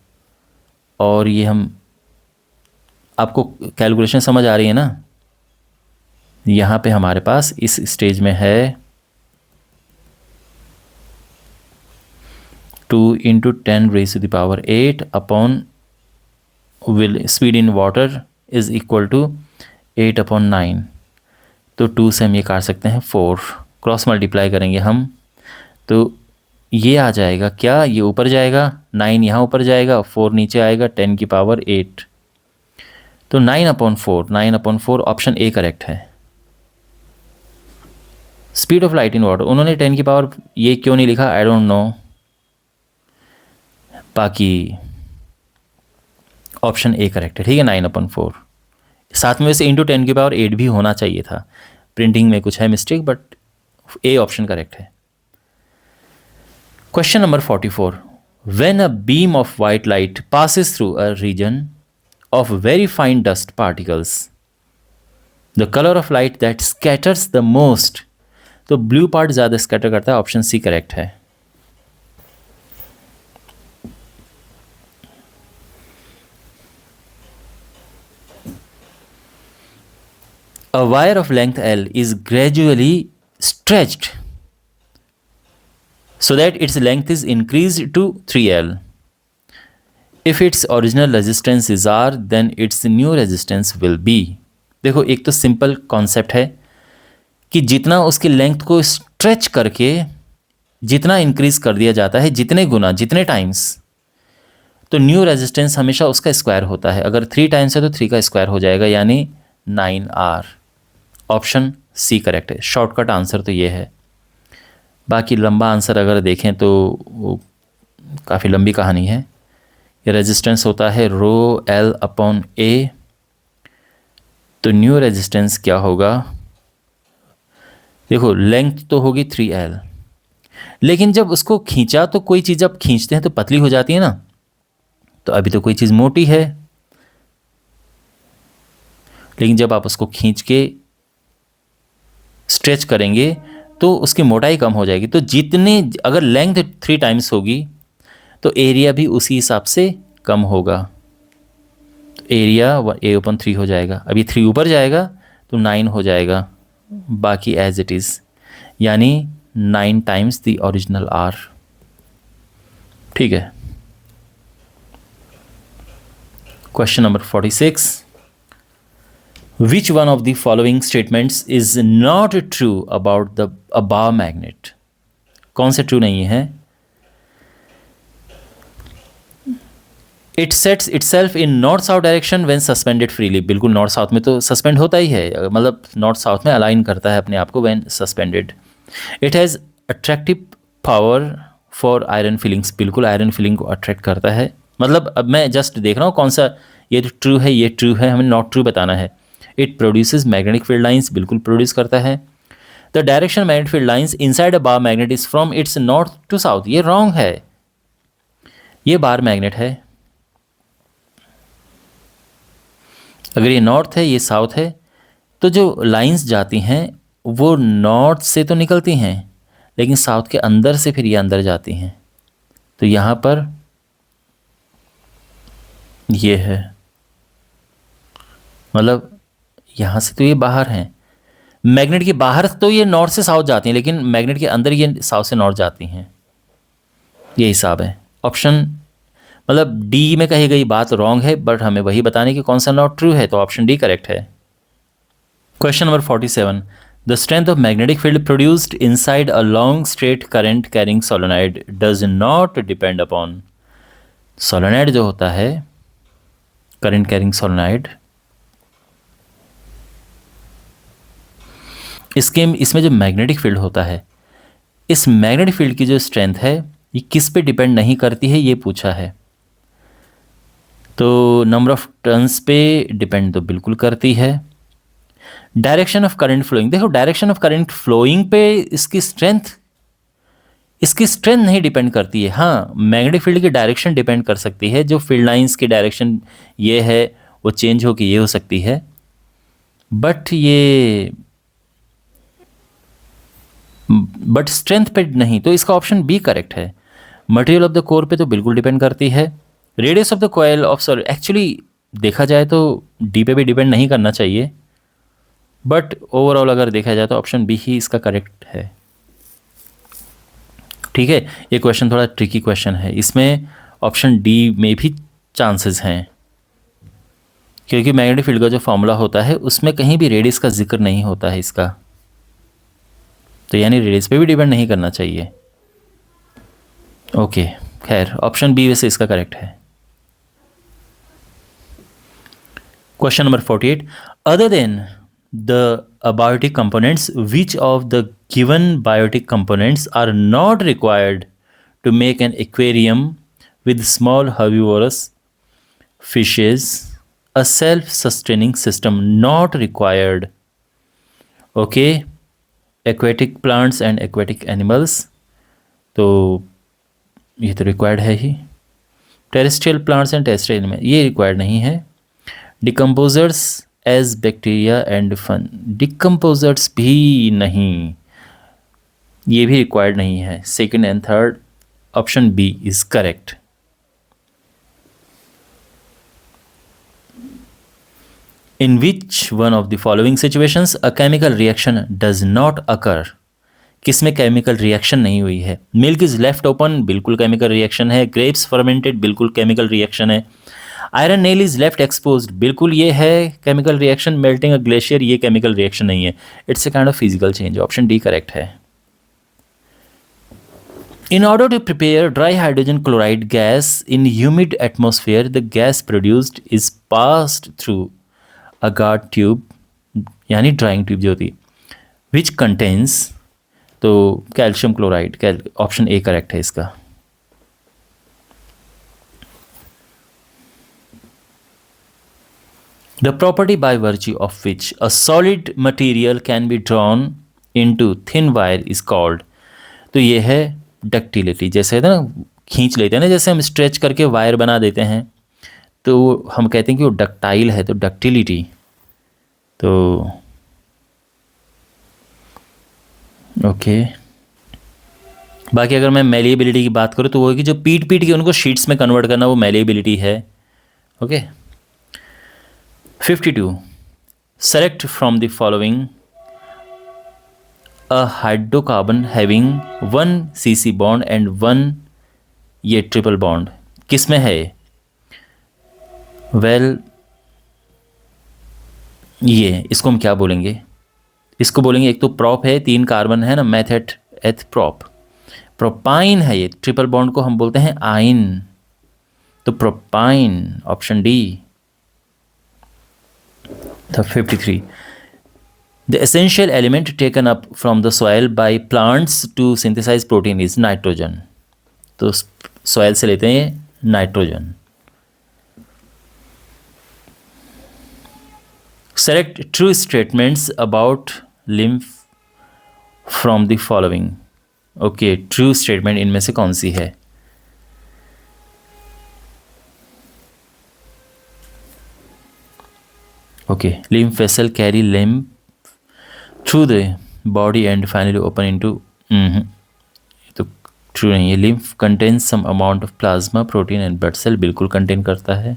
और ये हम, आपको कैलकुलेशन समझ आ रही है ना? यहाँ पे हमारे पास इस स्टेज में है 2 × 10⁸ upon speed in water is equal to 8/9। तो 2 से हम ये काट सकते हैं 4, क्रॉस मल्टीप्लाई करेंगे हम, तो ये आ जाएगा क्या? ये ऊपर जाएगा, 9 यहाँ ऊपर जाएगा, 4 नीचे आएगा, 10⁸। तो 9/4 ऑप्शन ए करेक्ट है। Speed of light in water, उन्होंने 10 ये क्यों नहीं लिखा, आई डोंट नो। बाकी ऑप्शन ए करेक्ट है, ठीक है, 9/4। साथ में वैसे × 10⁸ भी होना चाहिए था, प्रिंटिंग में कुछ है mistake, but A option correct है। Question number 44, when a beam of white light passes through a region of very fine dust particles, the color of light that scatters the most, तो blue part ज़्यादा scatter करता है, option C correct है। A wire of length L is gradually stretched so that its length is increased to 3L. If its original resistance is R, then its new resistance will be। देखो, एक तो simple concept है कि जितना उसकी length को stretch करके जितना इंक्रीज कर दिया जाता है, जितने गुना, जितने टाइम्स, तो न्यू रेजिस्टेंस हमेशा उसका स्क्वायर होता है। अगर 3 टाइम्स है तो 3 का स्क्वायर हो जाएगा, यानी 9R। ऑप्शन सी करेक्ट है, शॉर्टकट आंसर तो ये है। बाकी लंबा आंसर अगर देखें तो वो काफ़ी लंबी कहानी है। ये रेजिस्टेंस होता है ρL/A, तो न्यू रेजिस्टेंस क्या होगा? देखो, लेंथ तो होगी 3L, लेकिन जब उसको खींचा तो कोई चीज़ जब खींचते हैं तो पतली हो जाती है ना, तो अभी तो कोई चीज़ मोटी है, लेकिन जब आप उसको खींच के स्ट्रेच करेंगे तो उसकी मोटाई कम हो जाएगी। तो जितने, अगर लेंथ 3 टाइम्स होगी तो एरिया भी उसी हिसाब से कम होगा, तो एरिया A/3 हो जाएगा। अभी 3 ऊपर जाएगा तो 9 हो जाएगा, बाकी एज इट इज़, यानी 9 टाइम्स द ओरिजिनल R। ठीक है। Question number 46, which one of the following statements is not true about the above magnet? कौन से ट्रू नहीं है? It sets itself in north south direction when suspended freely, बिल्कुल north south में तो suspend होता ही है, मतलब नॉर्थ साउथ में अलाइन करता है अपने आप को when suspended. It has attractive power for iron filings, बिल्कुल आयरन फिलिंग को अट्रैक्ट करता है। मतलब अब मैं जस्ट देख रहा हूँ कौन सा ये ट्रू है, ये ट्रू है, हमें नॉट ट्रू बताना है। It produces magnetic field lines, बिल्कुल प्रोड्यूस करता है। The direction magnetic field lines inside a bar magnet is from its north to south, ये रॉन्ग है, ये बार मैग्नेट है। अगर ये नॉर्थ है, ये साउथ है, तो जो लाइंस जाती हैं वो नॉर्थ से तो निकलती हैं, लेकिन साउथ के अंदर से फिर ये अंदर जाती हैं। तो यहाँ पर ये है, मतलब यहाँ से तो ये बाहर हैं, मैग्नेट के बाहर तो ये नॉर्थ से साउथ जाती हैं, लेकिन मैग्नेट के अंदर ये साउथ से नॉर्थ जाती हैं। ये हिसाब है। ऑप्शन मतलब डी में कही गई बात रॉन्ग है, बट हमें वही बताने की कौन सा नॉट ट्रू है, तो ऑप्शन डी करेक्ट है। Question number 47, the strength of magnetic field produced inside a long straight current carrying solenoid does not depend upon, solenoid जो होता है करंट कैरिंग सोलेनॉइड, इसमें जो मैग्नेटिक फील्ड होता है, इस मैग्नेटिक फील्ड की जो स्ट्रेंथ है ये किस पे डिपेंड नहीं करती है, ये पूछा है। तो नंबर ऑफ टर्न्स पे डिपेंड तो बिल्कुल करती है। डायरेक्शन ऑफ करंट फ्लोइंग, देखो डायरेक्शन ऑफ करंट फ्लोइंग पे इसकी स्ट्रेंथ नहीं डिपेंड करती है। हाँ, मैग्नेटिक फील्ड की डायरेक्शन डिपेंड कर सकती है, जो फील्ड लाइंस की डायरेक्शन ये है वो चेंज होकर ये हो सकती है, बट स्ट्रेंथ पे नहीं, तो इसका ऑप्शन बी करेक्ट है। मटेरियल ऑफ द कोर पे तो बिल्कुल डिपेंड करती है। Radius of the coil of sorry, actually देखा जाए तो डी पे भी डिपेंड नहीं करना चाहिए, बट ओवरऑल अगर देखा जाए तो ऑप्शन बी ही इसका करेक्ट है। ठीक है, ये क्वेश्चन थोड़ा ट्रिकी क्वेश्चन है, इसमें ऑप्शन डी में भी चांसेस हैं, क्योंकि मैग्नेटिक फील्ड का जो फॉर्मूला होता है उसमें कहीं भी रेडियस का जिक्र नहीं होता है इसका, तो यानी रेडियस पे भी डिपेंड नहीं करना चाहिए। ओके, खैर ऑप्शन बी वैसे इसका करेक्ट है। Question number 48, other than the abiotic components which of the given biotic components are not required to make an aquarium with small herbivorous fishes a self sustaining system, not required. Okay, aquatic plants and aquatic animals, तो ये तो required है ही। Terrestrial plants and terrestrial animal, ये required नहीं है। Decomposers as bacteria and fungi, decomposers भी नहीं, ये भी रिक्वायर्ड नहीं है। Second and third, option B is correct. In which one of the following situations a chemical reaction does not occur? किसमें केमिकल रिएक्शन नहीं हुई है? मिल्क इज लेफ्ट ओपन, बिल्कुल केमिकल रिएक्शन है। ग्रेप्स फर्मेंटेड, बिल्कुल chemical reaction है। Iron nail is left exposed, बिल्कुल ये है chemical reaction. Melting a glacier, ये केमिकल रिएक्शन नहीं है, it's a kind of physical change. Option D correct है। In order to prepare dry hydrogen chloride gas in humid atmosphere, the gas produced is passed through a guard tube, यानी drawing tube जो होती है, which contains, तो calcium chloride, option A correct है इसका। The property by virtue of which a solid material can be drawn into thin wire is called, तो ये है डक्टिलिटी। जैसे है ना, खींच लेते हैं ना, जैसे हम स्ट्रेच करके वायर बना देते हैं, तो हम कहते हैं कि वो डक्टाइल है, तो डक्टिलिटी। तो ओके, बाकी अगर मैं मेलिएबिलिटी की बात करूँ तो वो है कि जो पीट के उनको शीट्स में कन्वर्ट करना, वो मेलिएबिलिटी है। Okay, 52, select from the following a hydrocarbon having 1 CC bond and 1 ये ट्रिपल बॉन्ड, किस में है? वेल, ये इसको हम क्या बोलेंगे? इसको बोलेंगे, एक तो प्रॉप है, 3 कार्बन है ना, मेथेट एथ प्रॉप, प्रोपाइन है ये। ट्रिपल बॉन्ड को हम बोलते हैं आइन, तो propyne, option D. The 53. The essential element taken up from the soil by plants to synthesize protein is nitrogen. तो soil से लेते हैं nitrogen. Select true statements about lymph from the following. Okay, true statement इनमें से कौन सी है? Okay, lymph vessel carry lymph through the body and finally open into तो true नहीं है। lymph contains some amount of plasma protein and blood cell, बिल्कुल contain करता है।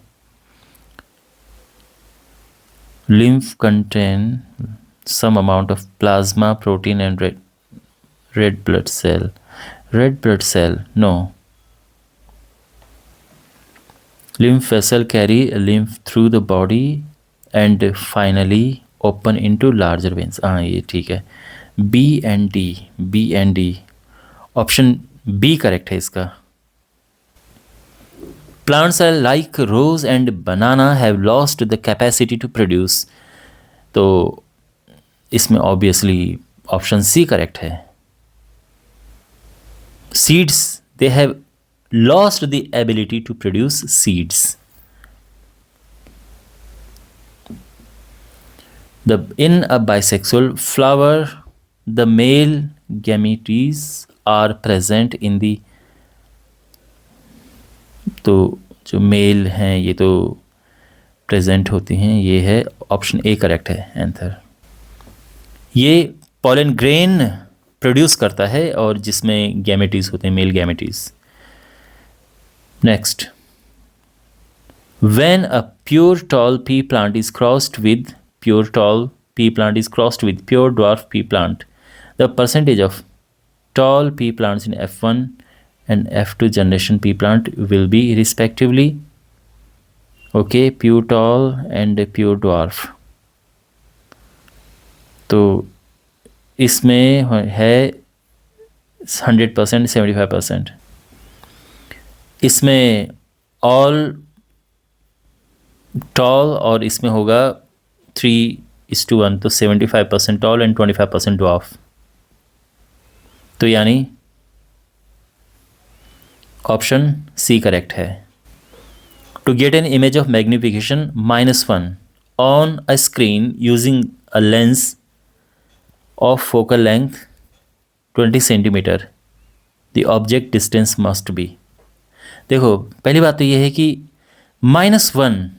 lymph contain some amount of plasma protein and red blood cell no। lymph vessel carry lymph through the body and finally open into larger veins। हाँ, ये ठीक है। B and D option B correct है इसका। Plants are like rose and banana have lost the capacity to produce। तो इसमें obviously option C correct है। Seeds, they have lost the ability to produce seeds। In a bisexual flower, the male gametes are present in the, तो जो mail हैं ये तो present होती हैं, ये है ऑप्शन ए करेक्ट है आंसर। ये पॉलन ग्रेन प्रोड्यूस करता है और जिसमें गैमेटीज होते हैं, male gametes. Next, when a pure tall pea plant is crossed with pure tall pea plant is crossed with pure dwarf pea plant, the percentage of tall pea plants in F1 and F2 generation pea plant will be respectively, okay, pure tall and pure dwarf। तो इसमें है 100%, 75%। इसमें all toll और इसमें होगा 3:1, तो 75% tall and 25% dwarf. तो यानी ऑप्शन सी करेक्ट है। To get an image of magnification -1 on a screen using a lens of focal length 20 centimetre, the object distance must be. देखो, पहली बात तो ये है कि -1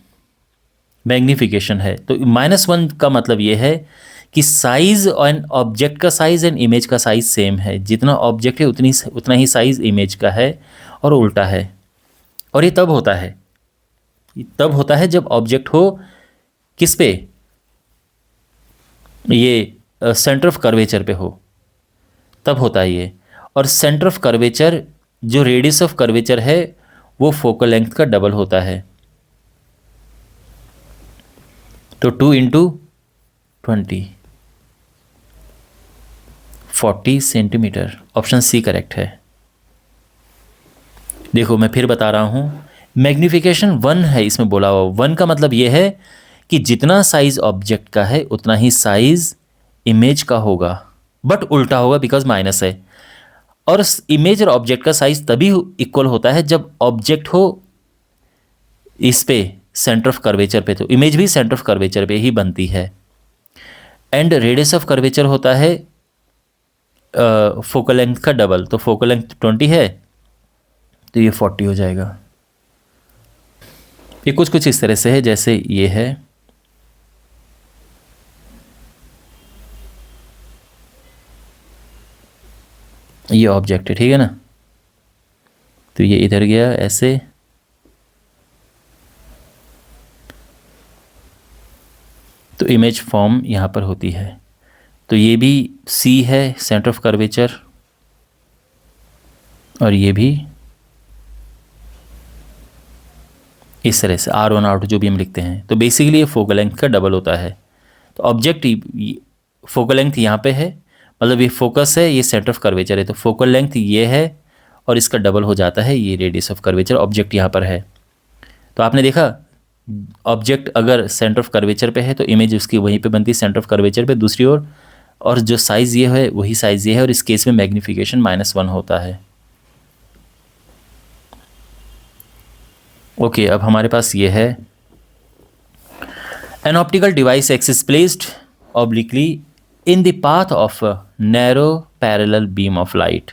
मैग्निफिकेशन है, तो -1 का मतलब ये है कि साइज एंड ऑब्जेक्ट का साइज एंड इमेज का साइज सेम है। जितना ऑब्जेक्ट है उतना ही साइज इमेज का है और उल्टा है। और ये तब होता है जब ऑब्जेक्ट हो किस पे, ये सेंटर ऑफ कर्वेचर पे हो, तब होता है ये। और सेंटर ऑफ कर्वेचर, जो रेडियस ऑफ कर्वेचर है वो फोकल लेंथ का डबल होता है। तो 2 × 20 40 सेंटीमीटर, ऑप्शन सी करेक्ट है। देखो, मैं फिर बता रहा हूं, मैग्निफिकेशन 1 है इसमें बोला हुआ। 1 का मतलब यह है कि जितना साइज ऑब्जेक्ट का है उतना ही साइज इमेज का होगा, बट उल्टा होगा बिकॉज माइनस है। और इमेज और ऑब्जेक्ट का साइज तभी इक्वल होता है जब ऑब्जेक्ट हो इस पे सेंटर ऑफ कर्वेचर पे, तो इमेज भी सेंटर ऑफ कर्वेचर पे ही बनती है। एंड रेडियस ऑफ कर्वेचर होता है फोकल लेंथ का डबल, तो फोकल लेंथ 20 है तो ये 40 हो जाएगा। ये कुछ इस तरह से है जैसे ये है, ये ऑब्जेक्ट है, ठीक है ना। तो ये इधर गया ऐसे, तो इमेज फॉर्म यहाँ पर होती है। तो ये भी सी है सेंटर ऑफ कर्वेचर, और ये भी इस तरह से R1 R2 जो भी हम लिखते हैं। तो बेसिकली ये फोकल लेंथ का डबल होता है। तो ऑब्जेक्ट फोकल लेंथ यहाँ पे है, मतलब ये फोकस है, ये सेंटर ऑफ कर्वेचर है, तो फोकल लेंथ ये है और इसका डबल हो जाता है, ये रेडियस ऑफ कर्वेचर ऑब्जेक्ट यहाँ पर है। तो आपने देखा ऑब्जेक्ट अगर सेंटर ऑफ कर्वेचर पे है तो इमेज उसकी वहीं पे बनती है सेंटर ऑफ कर्वेचर पे दूसरी ओर, और जो साइज़ ये है वही साइज़ ये है, और इस केस में मैग्नीफिकेशन -1 होता है। ओके, अब हमारे पास ये है an optical device X is placed obliquely in the path of a narrow parallel beam of light.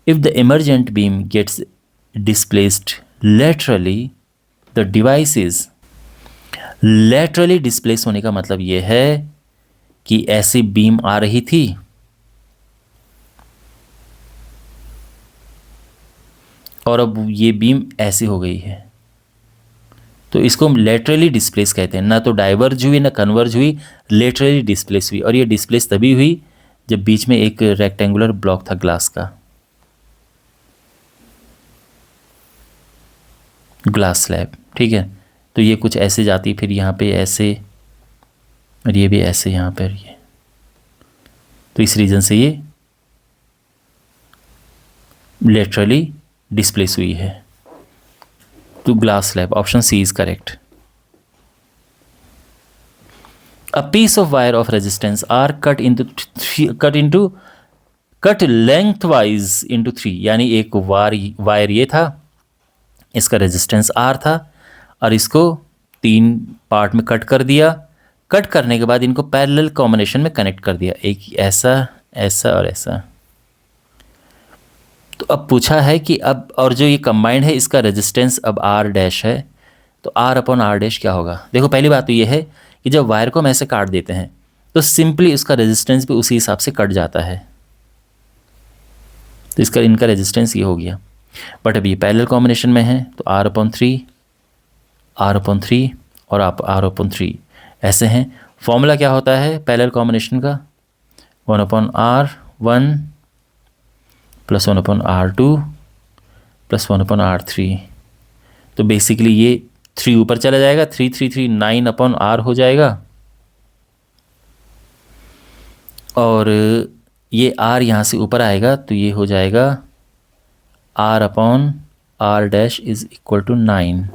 If the emergent beam gets displaced laterally the device is, laterally displace होने का मतलब ये है कि ऐसी बीम आ रही थी, और अब ये बीम ऐसी हो गई है, तो इसको हम लेटरली डिस्प्लेस कहते हैं। ना तो डाइवर्ज हुई ना कन्वर्ज हुई, लेटरली डिस्प्लेस हुई। और ये डिस्प्लेस तभी हुई जब बीच में एक रेक्टेंगुलर ब्लॉक था ग्लास का, ग्लास स्लैब, ठीक है। तो ये कुछ ऐसे जाती, फिर यहाँ पे ऐसे, और ये भी ऐसे यहाँ पर ये, तो इस रीजन से ये लेटरली डिस्प्लेस हुई है। तो glass slab, option C is correct. A piece of wire of resistance R cut lengthwise into 3, यानी एक वायर ये था, इसका रेजिस्टेंस आर था, और इसको 3 पार्ट में कट कर दिया। कट करने के बाद इनको पैरेलल कॉम्बिनेशन में कनेक्ट कर दिया, एक ऐसा, ऐसा और ऐसा। तो अब पूछा है कि अब, और जो ये कंबाइंड है इसका रेजिस्टेंस अब आर डैश है, तो आर अपॉन आर डैश क्या होगा। देखो पहली बात तो ये है कि जब वायर को हम ऐसे काट देते हैं तो सिंपली उसका रेजिस्टेंस भी उसी हिसाब से कट जाता है, तो इसका इनका रेजिस्टेंस ये हो गया। बट अभी पैरेलल कॉम्बिनेशन में है तो आर अपॉन 3 और आप आर अपॉन 3 ऐसे हैं। फॉर्मूला क्या होता है पैरेलल कॉम्बिनेशन का, 1/r1 + 1/r2 + 1/r3। तो बेसिकली ये 3 ऊपर चला जाएगा, 3 3 3 9/r हो जाएगा, और ये r यहाँ से ऊपर आएगा तो ये हो जाएगा r/r dash is equal to 9।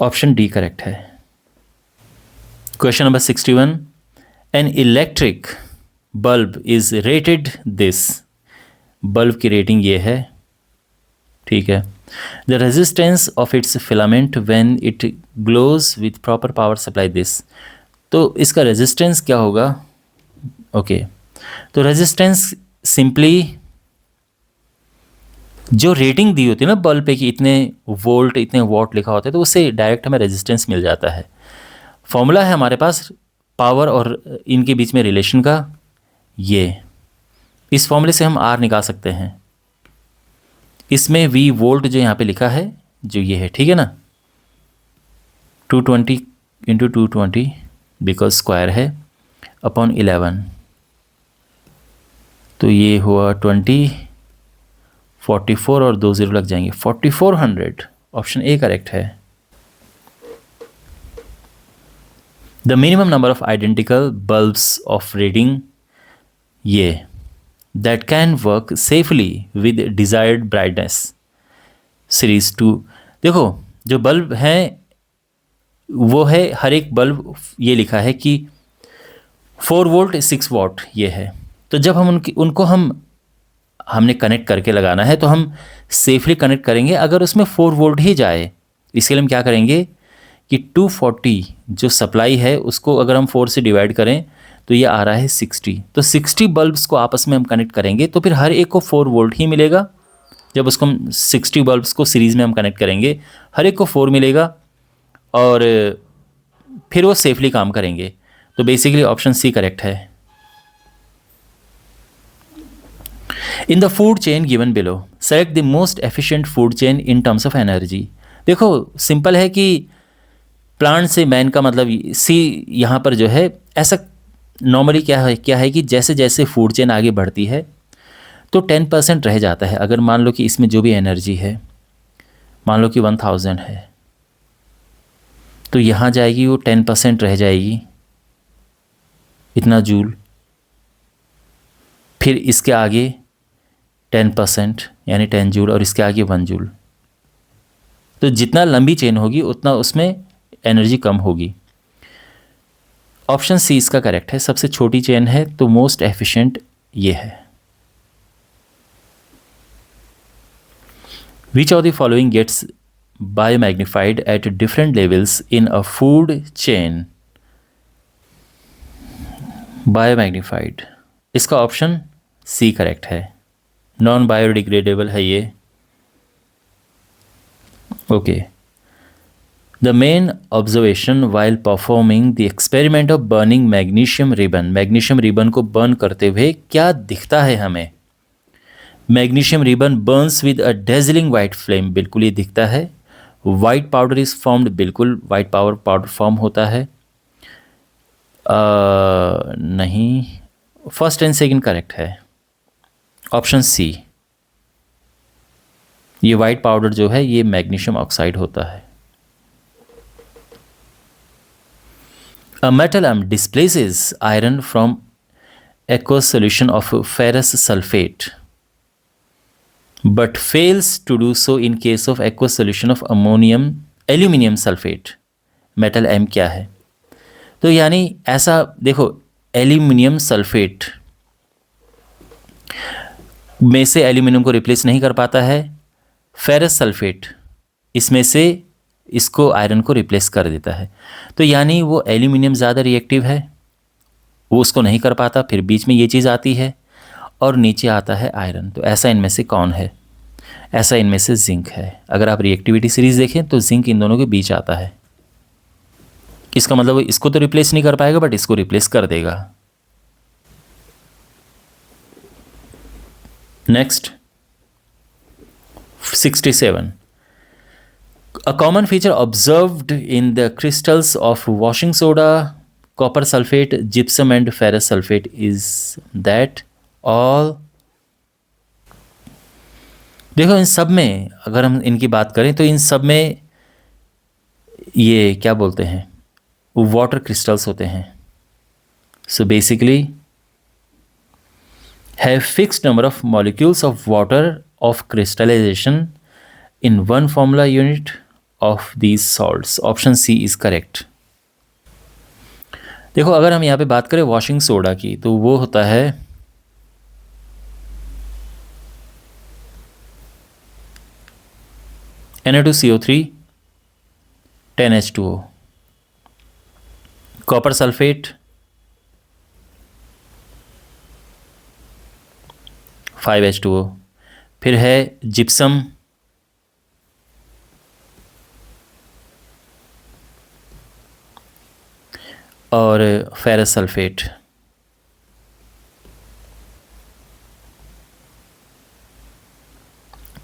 Option D correct है। Question number 61, an electric bulb is rated this, bulb की रेटिंग ये है, ठीक है। The resistance of its filament when it glows with proper power supply this, तो इसका resistance क्या होगा। ओके, तो रेजिस्टेंस सिंपली जो रेटिंग दी होती है ना बल्ब पे कि इतने वोल्ट इतने वॉट लिखा होता है, तो उससे डायरेक्ट हमें रेजिस्टेंस मिल जाता है। फॉर्मूला है हमारे पास पावर और इनके बीच में रिलेशन का, ये इस फॉर्मूले से हम आर निकाल सकते हैं। इसमें वी वोल्ट जो यहाँ पे लिखा है जो ये है, ठीक है ना, 220 × 220 बिकॉज स्क्वायर है अपॉन 11, तो ये हुआ 20, 44 और 2 0 लग जाएंगे, 4400। ऑप्शन ए करेक्ट है। The minimum number of identical bulbs of reading ये that can work safely with desired brightness series 2। देखो जो बल्ब हैं वो है, हर एक बल्ब ये लिखा है कि 4 वोल्ट 6 वॉट ये है, तो जब हम उनको हमने कनेक्ट करके लगाना है तो हम सेफली कनेक्ट करेंगे अगर उसमें 4 वोल्ट ही जाए। इसके लिए हम क्या करेंगे कि 240 जो सप्लाई है उसको अगर हम 4 से डिवाइड करें तो ये आ रहा है 60, तो 60 बल्ब्स को आपस में हम कनेक्ट करेंगे तो फिर हर एक को 4 वोल्ट ही मिलेगा। जब उसको हम 60 बल्ब्स को सीरीज़ में हम कनेक्ट करेंगे हर एक को 4 मिलेगा और फिर वो सेफली काम करेंगे। तो बेसिकली ऑप्शन सी करेक्ट है। In the food chain given below select the most efficient food chain in terms of energy. देखो सिंपल है कि प्लांट से मैन का मतलब सी यहाँ पर जो है, ऐसा नॉर्मली क्या है कि जैसे जैसे फूड चेन आगे बढ़ती है तो 10% रह जाता है। अगर मान लो कि इसमें जो भी एनर्जी है मान लो कि 1000 है तो यहाँ जाएगी वो 10% रह जाएगी, इतना जूल, फिर इसके आगे 10% यानी 10 जूल और इसके आगे 1 जूल, तो जितना लंबी चेन होगी उतना उसमें एनर्जी कम होगी। ऑप्शन सी इसका करेक्ट है, सबसे छोटी चेन है तो मोस्ट एफिशिएंट ये है। Which of the following gets biomagnified at different levels in a food chain? Biomagnified, इसका ऑप्शन सी करेक्ट है, नॉन बायोडिग्रेडेबल है ये। Okay, the main observation while performing the experiment of burning magnesium ribbon, magnesium ribbon को burn करते हुए क्या दिखता है हमें? Magnesium ribbon burns with a dazzling white flame, बिल्कुल ये दिखता है। वाइट पाउडर इज फॉर्म्ड, बिल्कुल वाइट पाउडर फॉर्म होता है। नहीं, फर्स्ट एंड सेकंड करेक्ट है, ऑप्शन सी। ये वाइट पाउडर जो है ये मैग्नीशियम ऑक्साइड होता है। A metal amp displaces iron from aqueous solution of ferrous sulfate, but fails to do so in case of aqueous solution of aluminium sulfate. Metal M क्या है? तो यानी ऐसा देखो, एल्यूमिनियम सल्फेट में से एल्यूमिनियम को रिप्लेस नहीं कर पाता है, फेरस सल्फेट इसमें से इसको आयरन को रिप्लेस कर देता है। तो यानी वो एल्यूमिनियम ज़्यादा रिएक्टिव है, वो उसको नहीं कर पाता, फिर बीच में ये चीज़ आती है और नीचे आता है आयरन। तो ऐसा इनमें से कौन है? ऐसा इनमें से जिंक है। अगर आप रिएक्टिविटी सीरीज देखें तो जिंक इन दोनों के बीच आता है। इसका मतलब इसको तो रिप्लेस नहीं कर पाएगा बट इसको रिप्लेस कर देगा। Next 67, a common feature observed in the crystals of washing soda, copper sulfate, gypsum and ferrous sulfate is that all। देखो इन सब में अगर हम इनकी बात करें तो इन सब में ये क्या बोलते हैं, वाटर क्रिस्टल्स होते हैं। So basically have fixed number of molecules of water of crystallisation in one formula unit of these salts. Option C is correct. देखो अगर हम यहाँ पे बात करें वॉशिंग सोडा की तो वो होता है Na2CO3 10H2O, copper sulphate 5H2O, फिर है जिप्सम और फेरस सल्फेट।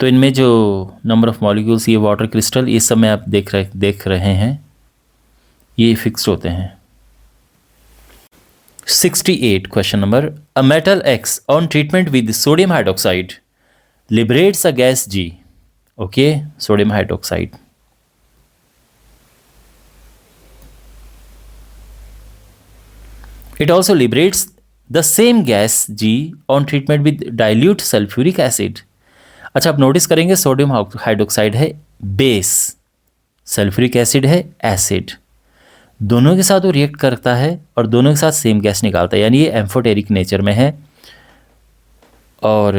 तो इनमें जो नंबर ऑफ मॉलिक्यूल्स ये वाटर क्रिस्टल ये सब में आप देख रहे हैं ये फिक्स्ड होते हैं। 68 question number, a metal X on treatment with sodium hydroxide liberates a gas G. Okay, sodium hydroxide. It also liberates the same gas G on treatment with dilute sulfuric acid. अच्छा, आप notice करेंगे sodium hydroxide है base, sulphuric acid है acid, दोनों के साथ वो react करता है और दोनों के साथ सेम गैस निकालता है, यानी ये एम्फोटेरिक नेचर में है। और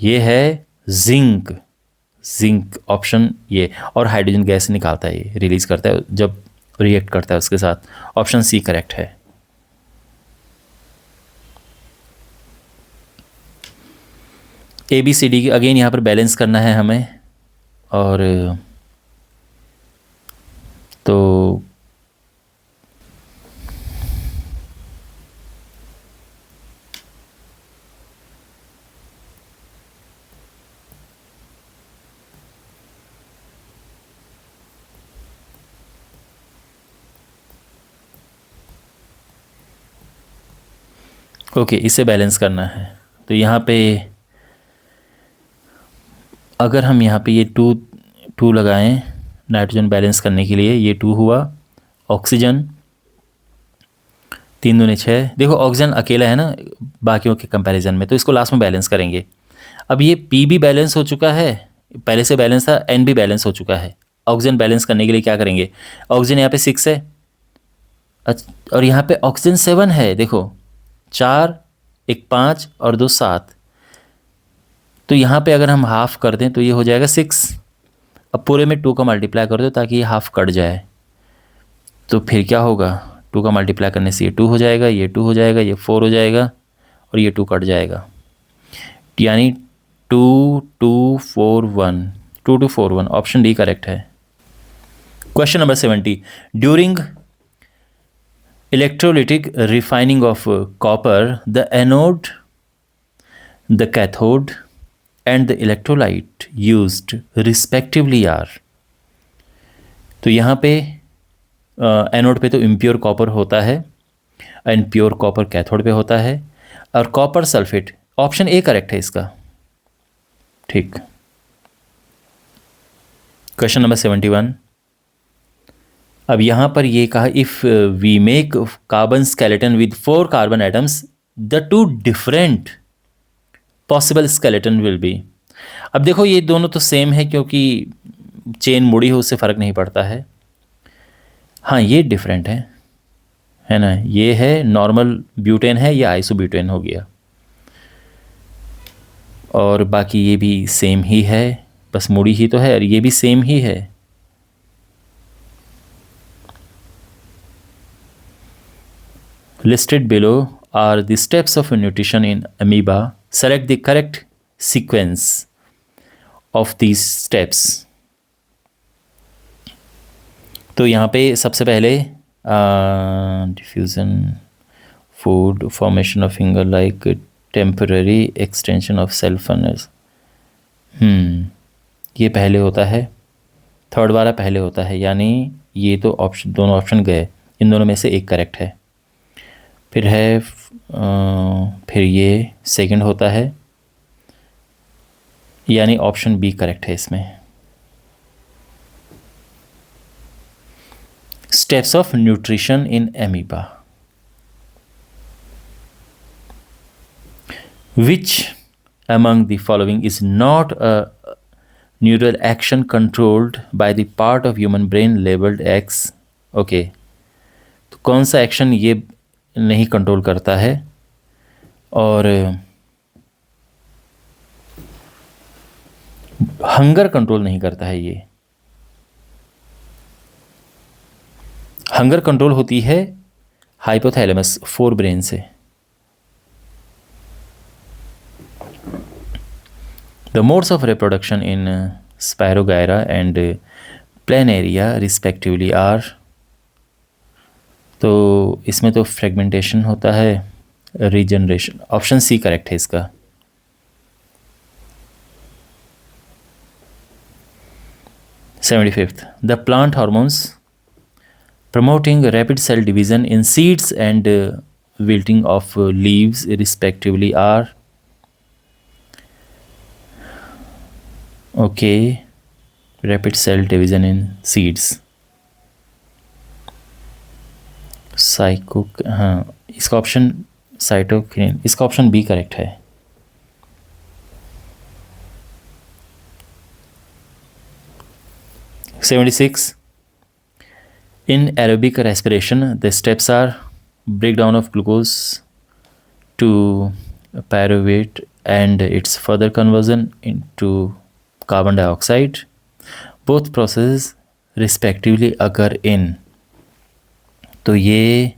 ये है जिंक, जिंक ऑप्शन ये, और हाइड्रोजन गैस निकालता है, ये रिलीज करता है जब रिएक्ट करता है उसके साथ। ऑप्शन सी करेक्ट है। ABCD अगेन यहाँ पर बैलेंस करना है हमें, और तो ओके, इसे बैलेंस करना है। तो यहाँ पे अगर हम यहाँ पे ये टू लगाएं नाइट्रोजन बैलेंस करने के लिए, ये 2 हुआ, ऑक्सीजन 3 दूनी 6। देखो ऑक्सीजन अकेला है ना बाकियों के कंपैरिजन में, तो इसको लास्ट में बैलेंस करेंगे। अब ये P भी बैलेंस हो चुका है, पहले से बैलेंस था, एन भी बैलेंस हो चुका है। ऑक्सीजन बैलेंस करने के लिए क्या करेंगे, ऑक्सीजन यहाँ पे 6 है और यहाँ पे ऑक्सीजन 7 है। देखो 4, एक 5 और 2 7, तो यहाँ पे अगर हम हाफ कर दें तो ये हो जाएगा 6। अब पूरे में 2 का मल्टीप्लाई कर दो ताकि ये हाफ कट जाए, तो फिर क्या होगा, 2 का मल्टीप्लाई करने से ये 2 हो जाएगा, ये 2 हो जाएगा, ये 4 हो जाएगा और ये 2 कट जाएगा, यानी 2 2 4 1, 2 2 4 1, ऑप्शन डी करेक्ट है। Question number 70, during electrolytic refining of copper the anode, the cathode and the electrolyte used respectively are. तो यहाँ पे एनोड पे तो इम्प्योर कॉपर होता है एंड प्योर कॉपर कैथोड पे होता है, और copper sulphate, option A correct है इसका। ठीक। क्वेश्चन नंबर 71, अब यहाँ पर ये कहा if we make carbon skeleton with 4 carbon atoms the 2 different possible skeleton will be. अब देखो ये दोनों तो सेम है क्योंकि चेन मुड़ी हो, उससे फ़र्क नहीं पड़ता है। हाँ ये डिफरेंट है ना, ये है नॉर्मल ब्यूटेन है, ये आइसोब्यूटेन हो गया, और बाकी ये भी सेम ही है, बस मुड़ी ही तो है, और ये भी सेम ही है। Listed below are the steps of nutrition in amoeba, select the correct sequence of these steps. तो यहाँ पे सबसे पहले diffusion, food, formation of finger like, temporary extension of cell funnels, ये पहले होता है, थर्ड वाला पहले होता है, यानी ये तो ऑप्शन, दोनों ऑप्शन गए, इन दोनों में से एक करेक्ट है। फिर है फिर ये सेकंड होता है, यानी ऑप्शन बी करेक्ट है इसमें। Steps of nutrition in amoeba, which among the following is not a neural action controlled by the part of human brain labeled X? Okay, तो कौन सा एक्शन ये नहीं कंट्रोल करता है, और हंगर कंट्रोल नहीं करता है। ये हंगर कंट्रोल होती है हाइपोथैलेमस, फोर ब्रेन से। The modes of reproduction in Spirogyra and Planaria respectively are, तो इसमें तो फ्रेगमेंटेशन होता है, रीजनरेशन, ऑप्शन सी करेक्ट है इसका। Fifth, the plant hormones promoting rapid cell division in seeds and wilting of leaves respectively are, okay, rapid cell division in seeds, हाँ इसका option cytokinin, इसका ऑप्शन बी करेक्ट है। (76) In aerobic respiration, the steps are breakdown of glucose to pyruvate and its further conversion into carbon dioxide. Both processes respectively occur in, तो ये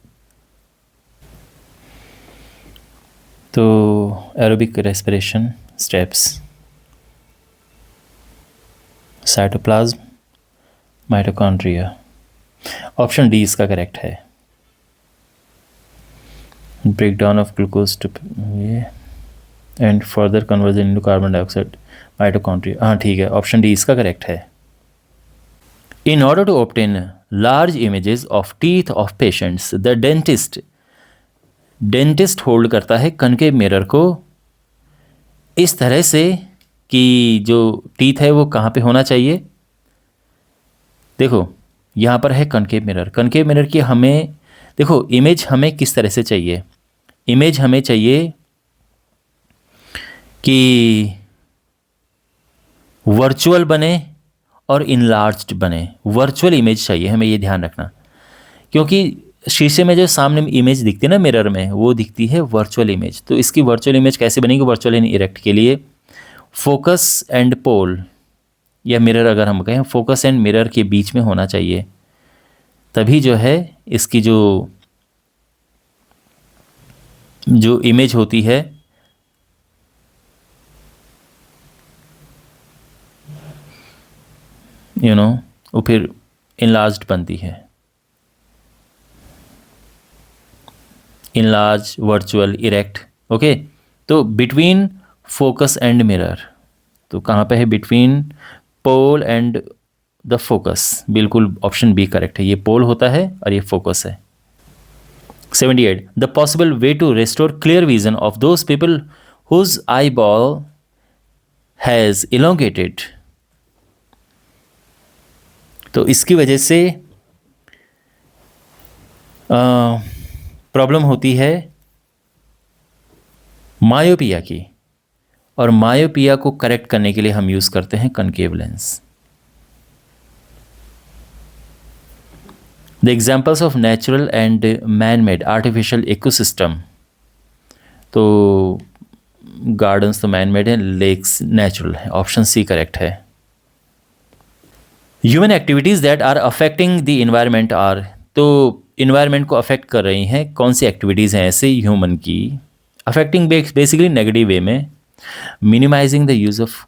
तो aerobic respiration steps, cytoplasm, mitochondria, option D इसका correct है। Breakdown of glucose to ये and further conversion into carbon dioxide, mitochondria, हाँ ठीक है, option D इसका करेक्ट है। In order to obtain large images of teeth of patients, the dentist hold करता है कनकेव मिरर को इस तरह से कि जो टीथ है वो कहाँ पे होना चाहिए। देखो यहाँ पर है कनकेव मिरर की हमें, देखो इमेज हमें किस तरह से चाहिए, इमेज हमें चाहिए कि वर्चुअल बने और इनलार्ज्ड बने। वर्चुअल इमेज चाहिए हमें, ये ध्यान रखना, क्योंकि शीशे में जो सामने इमेज दिखती है ना मिरर में, वो दिखती है वर्चुअल इमेज। तो इसकी वर्चुअल इमेज कैसे बनेगी? वर्चुअल एंड इरेक्ट के लिए फोकस एंड पोल या मिरर, अगर हम कहें फोकस एंड मिरर के बीच में होना चाहिए, तभी जो है इसकी जो इमेज होती है वो फिर इनलार्ज्ड बनती है। Enlarge, virtual, erect. ओके, तो बिटवीन फोकस एंड मिरर, तो कहाँ पे है? Between pole and the focus. बिल्कुल ऑप्शन बी करेक्ट है, ये पोल होता है और ये फोकस है। 78. The possible way to restore clear vision of those people whose eye ball has elongated. तो इसकी वजह से प्रॉब्लम होती है मायोपिया की, और मायोपिया को करेक्ट करने के लिए हम यूज करते हैं concave lens. The examples of natural and man made artificial ecosystem, तो गार्डन्स तो मैन मेड है, लेक्स नेचुरल है, ऑप्शन सी करेक्ट है। Human activities that are affecting the environment are, तो इन्वायरमेंट को अफेक्ट कर रही हैं कौन सी एक्टिविटीज़ हैं ऐसे ह्यूमन की? अफेक्टिंग बेसिकली नेगेटिव वे में। Minimising the use of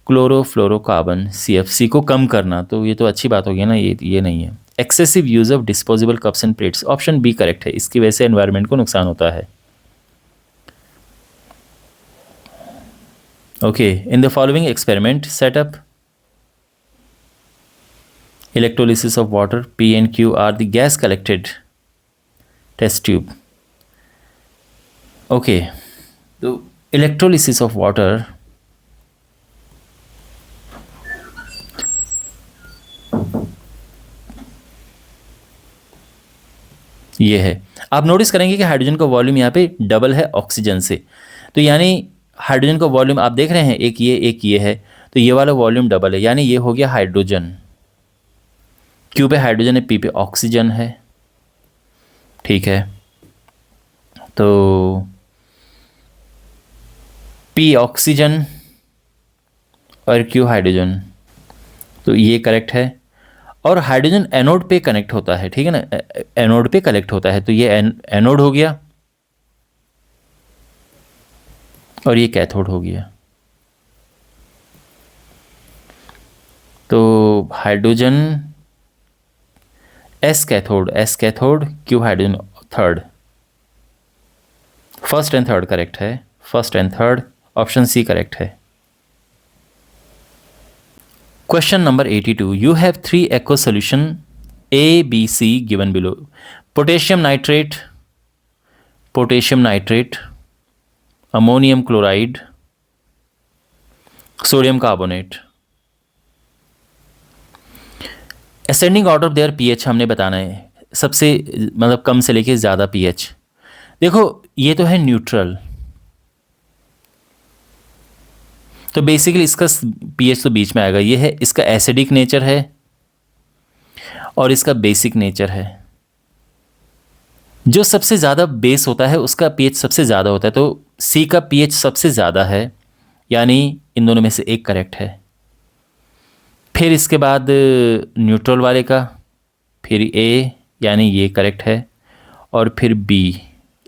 chlorofluorocarbon, CFC को कम करना, तो ये तो अच्छी बात होगी ना, ये नहीं है। Excessive use of disposable cups and plates, option B correct है, इसकी वजह से एनवायरनमेंट को नुकसान होता है। Okay, in the following experiment setup electrolysis of water, P and Q are the gas collected test tube. Okay, so electrolysis of water, ये है। आप नोटिस करेंगे कि हाइड्रोजन का वॉल्यूम यहाँ पे डबल है ऑक्सीजन से, तो यानी हाइड्रोजन का वॉल्यूम आप देख रहे हैं, एक ये है, तो ये वाला वॉल्यूम डबल है, यानी ये हो गया हाइड्रोजन। क्यू पे हाइड्रोजन है, पी पे ऑक्सीजन है, ठीक है। तो पी ऑक्सीजन और क्यू हाइड्रोजन, तो ये करेक्ट है। और हाइड्रोजन एनोड पे कनेक्ट होता है, ठीक है ना, एनोड पे कलेक्ट होता है, तो ये एनोड हो गया और ये कैथोड हो गया। तो hydrogen as cathode, Q hydrogen third. First and third correct है, first and third, option C correct है। Question number 82, you have 3 aqueous solution A, B, C given below. Potassium nitrate, ammonium chloride, sodium carbonate. Ascending order of their pH हमने बताना है, सबसे मतलब कम से लेके ज़्यादा पीएच। देखो ये तो है न्यूट्रल, तो बेसिकली इसका पीएच तो बीच में आएगा। ये है, इसका एसिडिक नेचर है और इसका बेसिक नेचर है। जो सबसे ज़्यादा बेस होता है उसका पीएच सबसे ज़्यादा होता है, तो सी का पीएच सबसे ज़्यादा है, यानी इन दोनों में से एक करेक्ट है। फिर इसके बाद न्यूट्रल वाले का, फिर ए यानी ये करेक्ट है, और फिर बी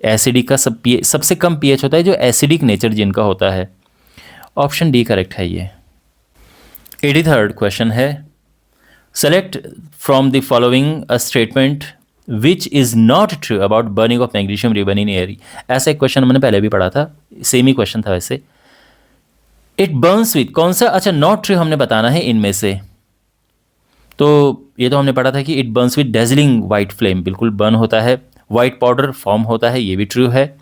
एसिडिक का सबसे कम पीएच होता है, जो एसिडिक नेचर जिनका होता है, ऑप्शन डी करेक्ट है ये। 83rd क्वेश्चन है, select from the following a statement which is not true about burning of magnesium ribbon in air. ऐसा एक क्वेश्चन मैंने पहले भी पढ़ा था, सेम ही क्वेश्चन था वैसे। इट बर्न्स विथ, कौन सा, अच्छा नॉट ट्रू हमने बताना है इनमें से। तो ये तो हमने पढ़ा था कि it Burns with dazzling white flame, बिल्कुल बर्न होता है, वाइट पाउडर फॉर्म होता है, ये भी ट्रू है,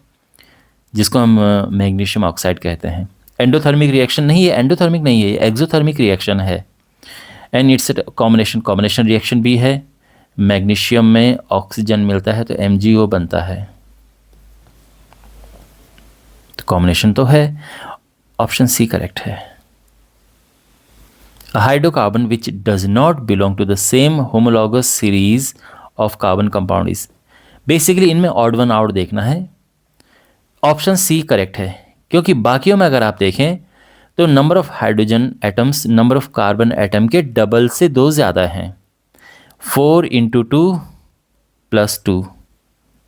जिसको हम मैग्नीशियम ऑक्साइड कहते हैं। एंडोथर्मिक रिएक्शन नहीं है, एंडोथर्मिक नहीं है, ये एक्सोथर्मिक रिएक्शन है। एंड इट्स कॉम्बिनेशन रिएक्शन भी है, मैग्नीशियम में ऑक्सीजन मिलता है तो MgO बनता है, तो कॉम्बिनेशन तो है, ऑप्शन सी करेक्ट है। Hydrocarbon which does not belong to the same homologous series of carbon compound is. Basically इनमें ऑड वन आउट देखना है। ऑप्शन सी करेक्ट है, क्योंकि बाकियों में अगर आप देखें तो number of hydrogen atoms number of carbon atom के डबल से 2 ज़्यादा हैं। 4 into 2 plus 2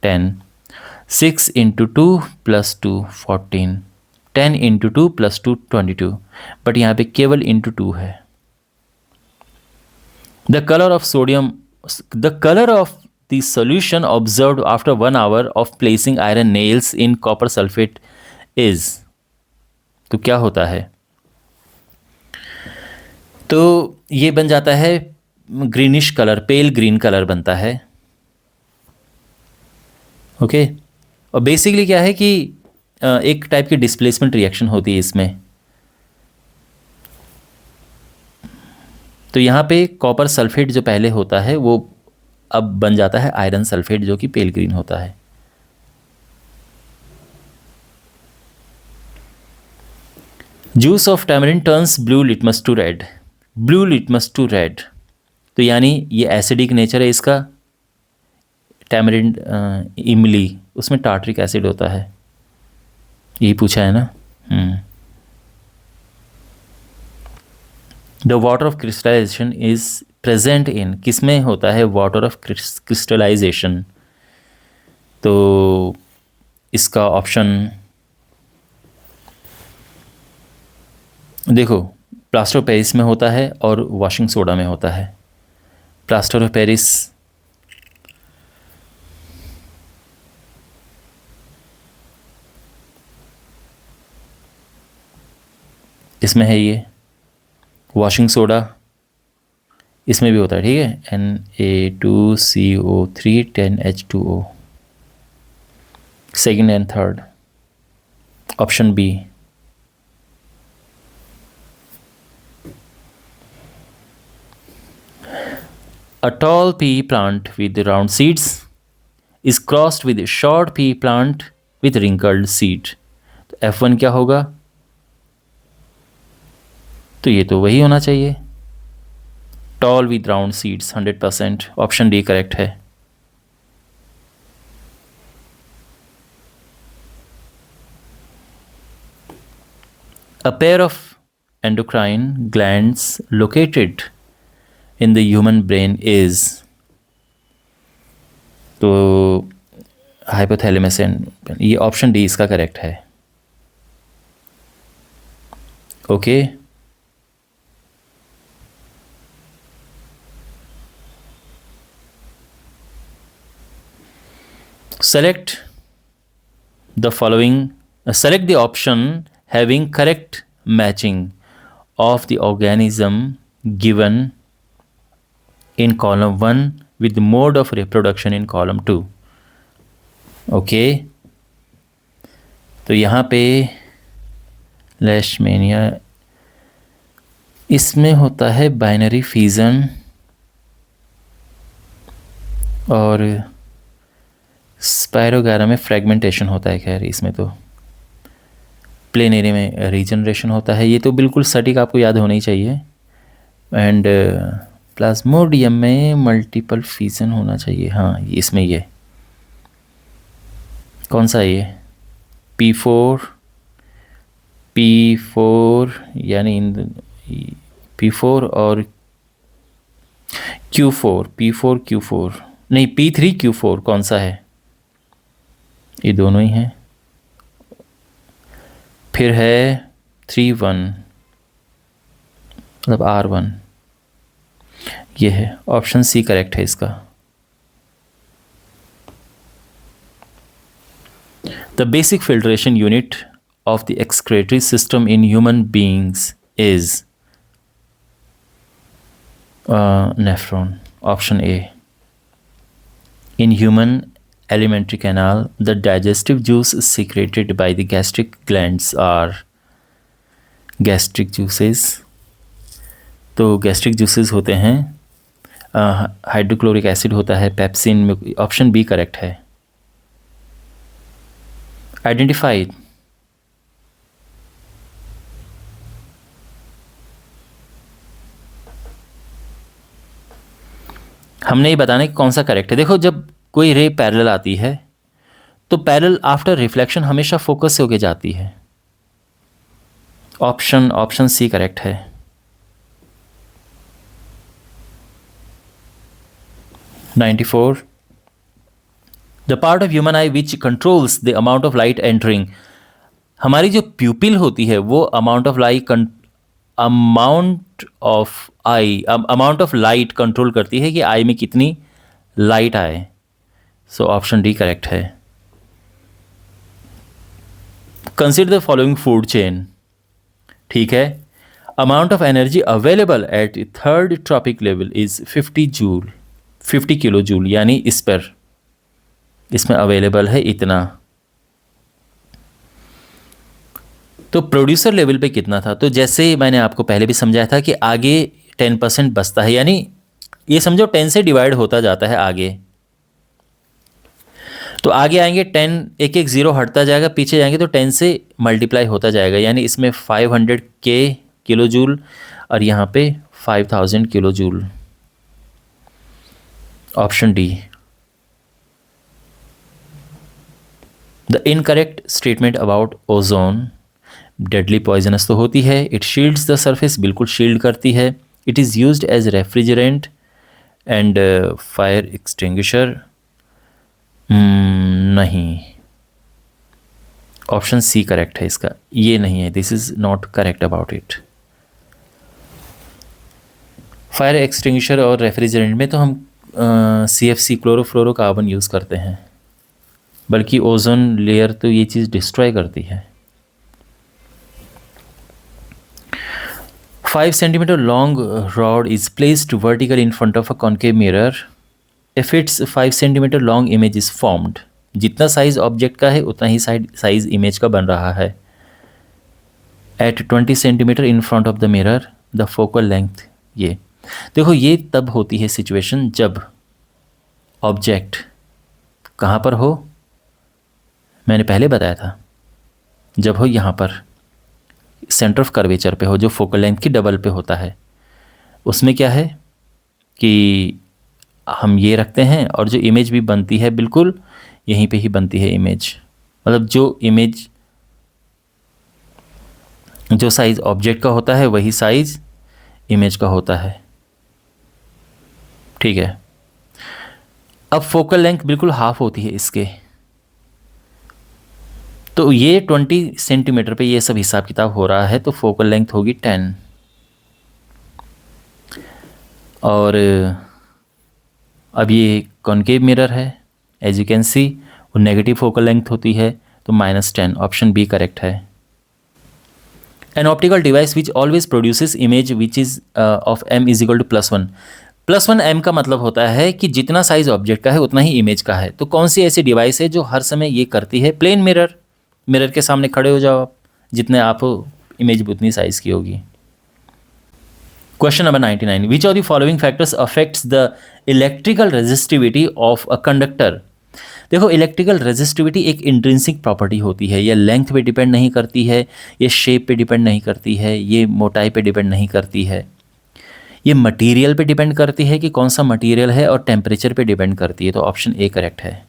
10, 6 into 2 plus 2 14, 10 into 2 plus 2 22, but यहाँ पे केवल इंटू 2 है। The color of sodium, the color of the solution observed after 1 hour of placing iron nails in copper sulfate is, तो क्या होता है? तो ये बन जाता है ग्रीनिश कलर, पेल ग्रीन कलर बनता है। ओके, और बेसिकली क्या है कि एक टाइप की डिस्प्लेसमेंट रिएक्शन होती है इसमें। तो यहाँ पे कॉपर सल्फेट जो पहले होता है वो अब बन जाता है आयरन सल्फेट, जो कि पेल ग्रीन होता है। Juice of tamarind turns blue litmus to red, blue litmus to red, तो यानी ये एसिडिक नेचर है इसका। टैमरिन इमली, उसमें टार्टरिक एसिड होता है, यही पूछा है ना। The water of crystallisation is present in, किसमें होता है वाटर ऑफ क्रिस्टलाइजेशन? तो इसका ऑप्शन देखो, प्लास्टर ऑफ पेरिस में होता है और वॉशिंग सोडा में होता है। प्लास्टर ऑफ पेरिस इसमें है, ये वॉशिंग सोडा इसमें भी होता है, ठीक है। Na2CO3 10H2O, second and third, option B. A tall pea plant with round seeds is crossed with a short pea plant with wrinkled seed, तो F1 क्या होगा? तो ये तो वही होना चाहिए, tall with round seeds, 100%, option D correct है। A pair of endocrine glands located in the human brain is, तो हाइपोथैलेमस एंड, ये ऑप्शन डी इसका करेक्ट है। Okay, select the following, select the option having correct matching of the organism given in column 1 with the mode of reproduction in column 2। Okay, तो यहाँ पे लेशमेनिया, इसमें होता है बाइनरी फ्यूजन और स्पायरोगारा में फ्रेगमेंटेशन होता है। खैर इसमें तो प्लेन एरिया में रीजनरेशन होता है, ये तो बिल्कुल सटीक आपको याद होना ही चाहिए। एंड प्लाज्मोडियम में मल्टीपल फ्यूजन होना चाहिए। हाँ, इसमें ये कौन सा है ये? P4 यानी P4 और Q4, P4 Q4 नहीं, P3 Q4 कौन सा है? ये दोनों ही हैं। फिर है 3-1 मतलब R1, ये है, ऑप्शन सी करेक्ट है इसका। The basic filtration unit of the excretory system in human beings is nephron, option A. In human alimentary canal, the digestive juice secreted by the gastric glands are gastric juices। तो gastric juices होते हैं, hydrochloric acid होता है, pepsin में, option B correct है। Identify हमने ये बताना कि कौन सा करेक्ट है। देखो, जब कोई रे पैरेलल आती है तो पैरेलल आफ्टर रिफ्लेक्शन हमेशा फोकस से होके जाती है। ऑप्शन सी करेक्ट है। (94) the part of human I which controls the amount of light entering. हमारी जो प्यूपिल होती है वो अमाउंट ऑफ लाइट कंट्रोल करती है कि आई में कितनी लाइट आए। सो ऑप्शन डी करेक्ट है। Consider the following food chain. ठीक है, amount of energy available at third trophic level is 50 kilo joule, यानी इसमें अवेलेबल है इतना। तो प्रोड्यूसर लेवल पे कितना था? तो जैसे मैंने आपको पहले भी समझाया था कि आगे 10% बचता है, यानी ये समझो 10 से डिवाइड होता जाता है आगे। तो आगे आएंगे 10, एक एक ज़ीरो हटता जाएगा, पीछे जाएंगे तो 10 से मल्टीप्लाई होता जाएगा, यानी इसमें 500 किलो जूल और यहाँ पे 5000 kilo joule. Option D. The incorrect statement about ozone. Deadly poisonous तो होती है। इट शील्ड्स द सरफेस, बिल्कुल शील्ड करती है। It is used as refrigerant and fire extinguisher. नहीं, ऑप्शन सी करेक्ट है इसका। ये नहीं है, this is not correct about it. Fire extinguisher और रेफ्रिजरेंट में तो हम CFC क्लोरोफ्लोरोकार्बन यूज़ करते हैं, बल्कि ओजोन लेयर तो ये चीज़ डिस्ट्रॉय करती है। 5 centimeter long rod is placed vertically in front of a concave mirror. If its 5 centimeter long image is formed, जितना साइज ऑब्जेक्ट का है उतना ही साइज इमेज का बन रहा है। At 20 centimeter in front of the mirror, the focal length, ये देखो, ये तब होती है सिचुएशन जब ऑब्जेक्ट कहाँ पर हो, मैंने पहले बताया था, जब हो यहाँ पर सेंटर ऑफ कर्वेचर पे हो, जो फोकल लेंथ की डबल पे होता है। उसमें क्या है कि हम ये रखते हैं और जो इमेज भी बनती है बिल्कुल यहीं पे ही बनती है इमेज, मतलब जो साइज़ ऑब्जेक्ट का होता है वही साइज़ इमेज का होता है। ठीक है, अब फोकल लेंथ बिल्कुल हाफ होती है इसके, तो ये 20 सेंटीमीटर पे ये सब हिसाब किताब हो रहा है, तो फोकल लेंथ होगी 10। और अब ये कॉनकेव मिरर है, एज यू कैन सी, वो नेगेटिव फोकल लेंथ होती है, तो -10। ऑप्शन बी करेक्ट है। An optical device which always produces image which is of m is equal to +1। +1 m का मतलब होता है कि जितना साइज ऑब्जेक्ट का है उतना ही इमेज का है। तो कौन सी ऐसी डिवाइस है जो हर समय ये करती है? प्लेन मिरर के सामने खड़े हो जाओ आप, जितने आप इमेज उतनी साइज की होगी। Question number 99, which of the following factors affects the electrical resistivity of a conductor. देखो, इलेक्ट्रिकल रेजिस्टिविटी एक इंट्रिंसिक प्रॉपर्टी होती है, ये लेंथ पे डिपेंड नहीं करती है, ये शेप पे डिपेंड नहीं करती है, ये मोटाई पे डिपेंड नहीं करती है, ये मटेरियल पे डिपेंड करती है कि कौन सा मटेरियल है, और टेम्परेचर पे डिपेंड करती है। तो ऑप्शन ए करेक्ट है।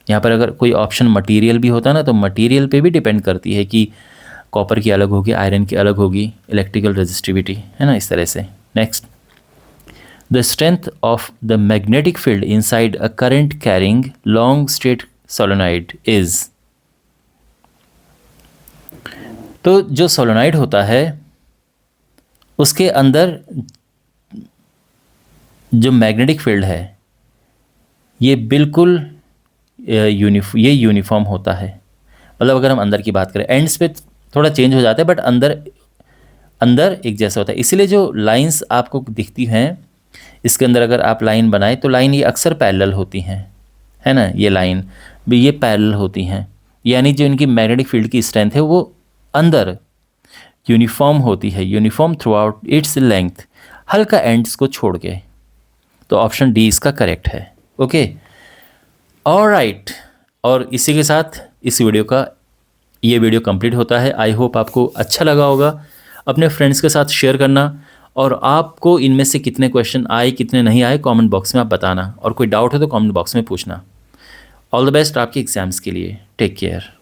यहाँ पर अगर कोई ऑप्शन मटेरियल भी होता ना, तो मटेरियल पे भी डिपेंड करती है कि कॉपर की अलग होगी, आयरन की अलग होगी इलेक्ट्रिकल रेजिस्टिविटी, है ना, इस तरह से। Next, the strength of the magnetic field inside a current carrying long straight solenoid is. तो जो सोलेनॉइड होता है उसके अंदर जो मैग्नेटिक फील्ड है ये बिल्कुल यूनिफॉर्म होता है। मतलब अगर हम अंदर की बात करें, एंड्स पे थोड़ा चेंज हो जाता है, बट अंदर एक जैसा होता है। इसलिए जो लाइंस आपको दिखती हैं इसके अंदर, अगर आप लाइन बनाए तो लाइन ये अक्सर पैरेलल होती हैं, है ना, ये लाइन भी ये पैरेलल होती हैं, यानी जो इनकी मैग्नेटिक फील्ड की स्ट्रेंथ है वो अंदर यूनिफॉर्म होती है, uniform through out its length, हल्का एंड्स को छोड़ के। तो ऑप्शन डी इसका करेक्ट है। ओके, ऑलराइट, और इसी के साथ ये वीडियो कंप्लीट होता है। आई होप आपको अच्छा लगा होगा। अपने फ्रेंड्स के साथ शेयर करना और आपको इनमें से कितने क्वेश्चन आए कितने नहीं आए कमेंट बॉक्स में आप बताना, और कोई डाउट हो तो कमेंट बॉक्स में पूछना। ऑल द बेस्ट आपके एग्ज़ाम्स के लिए। Take care.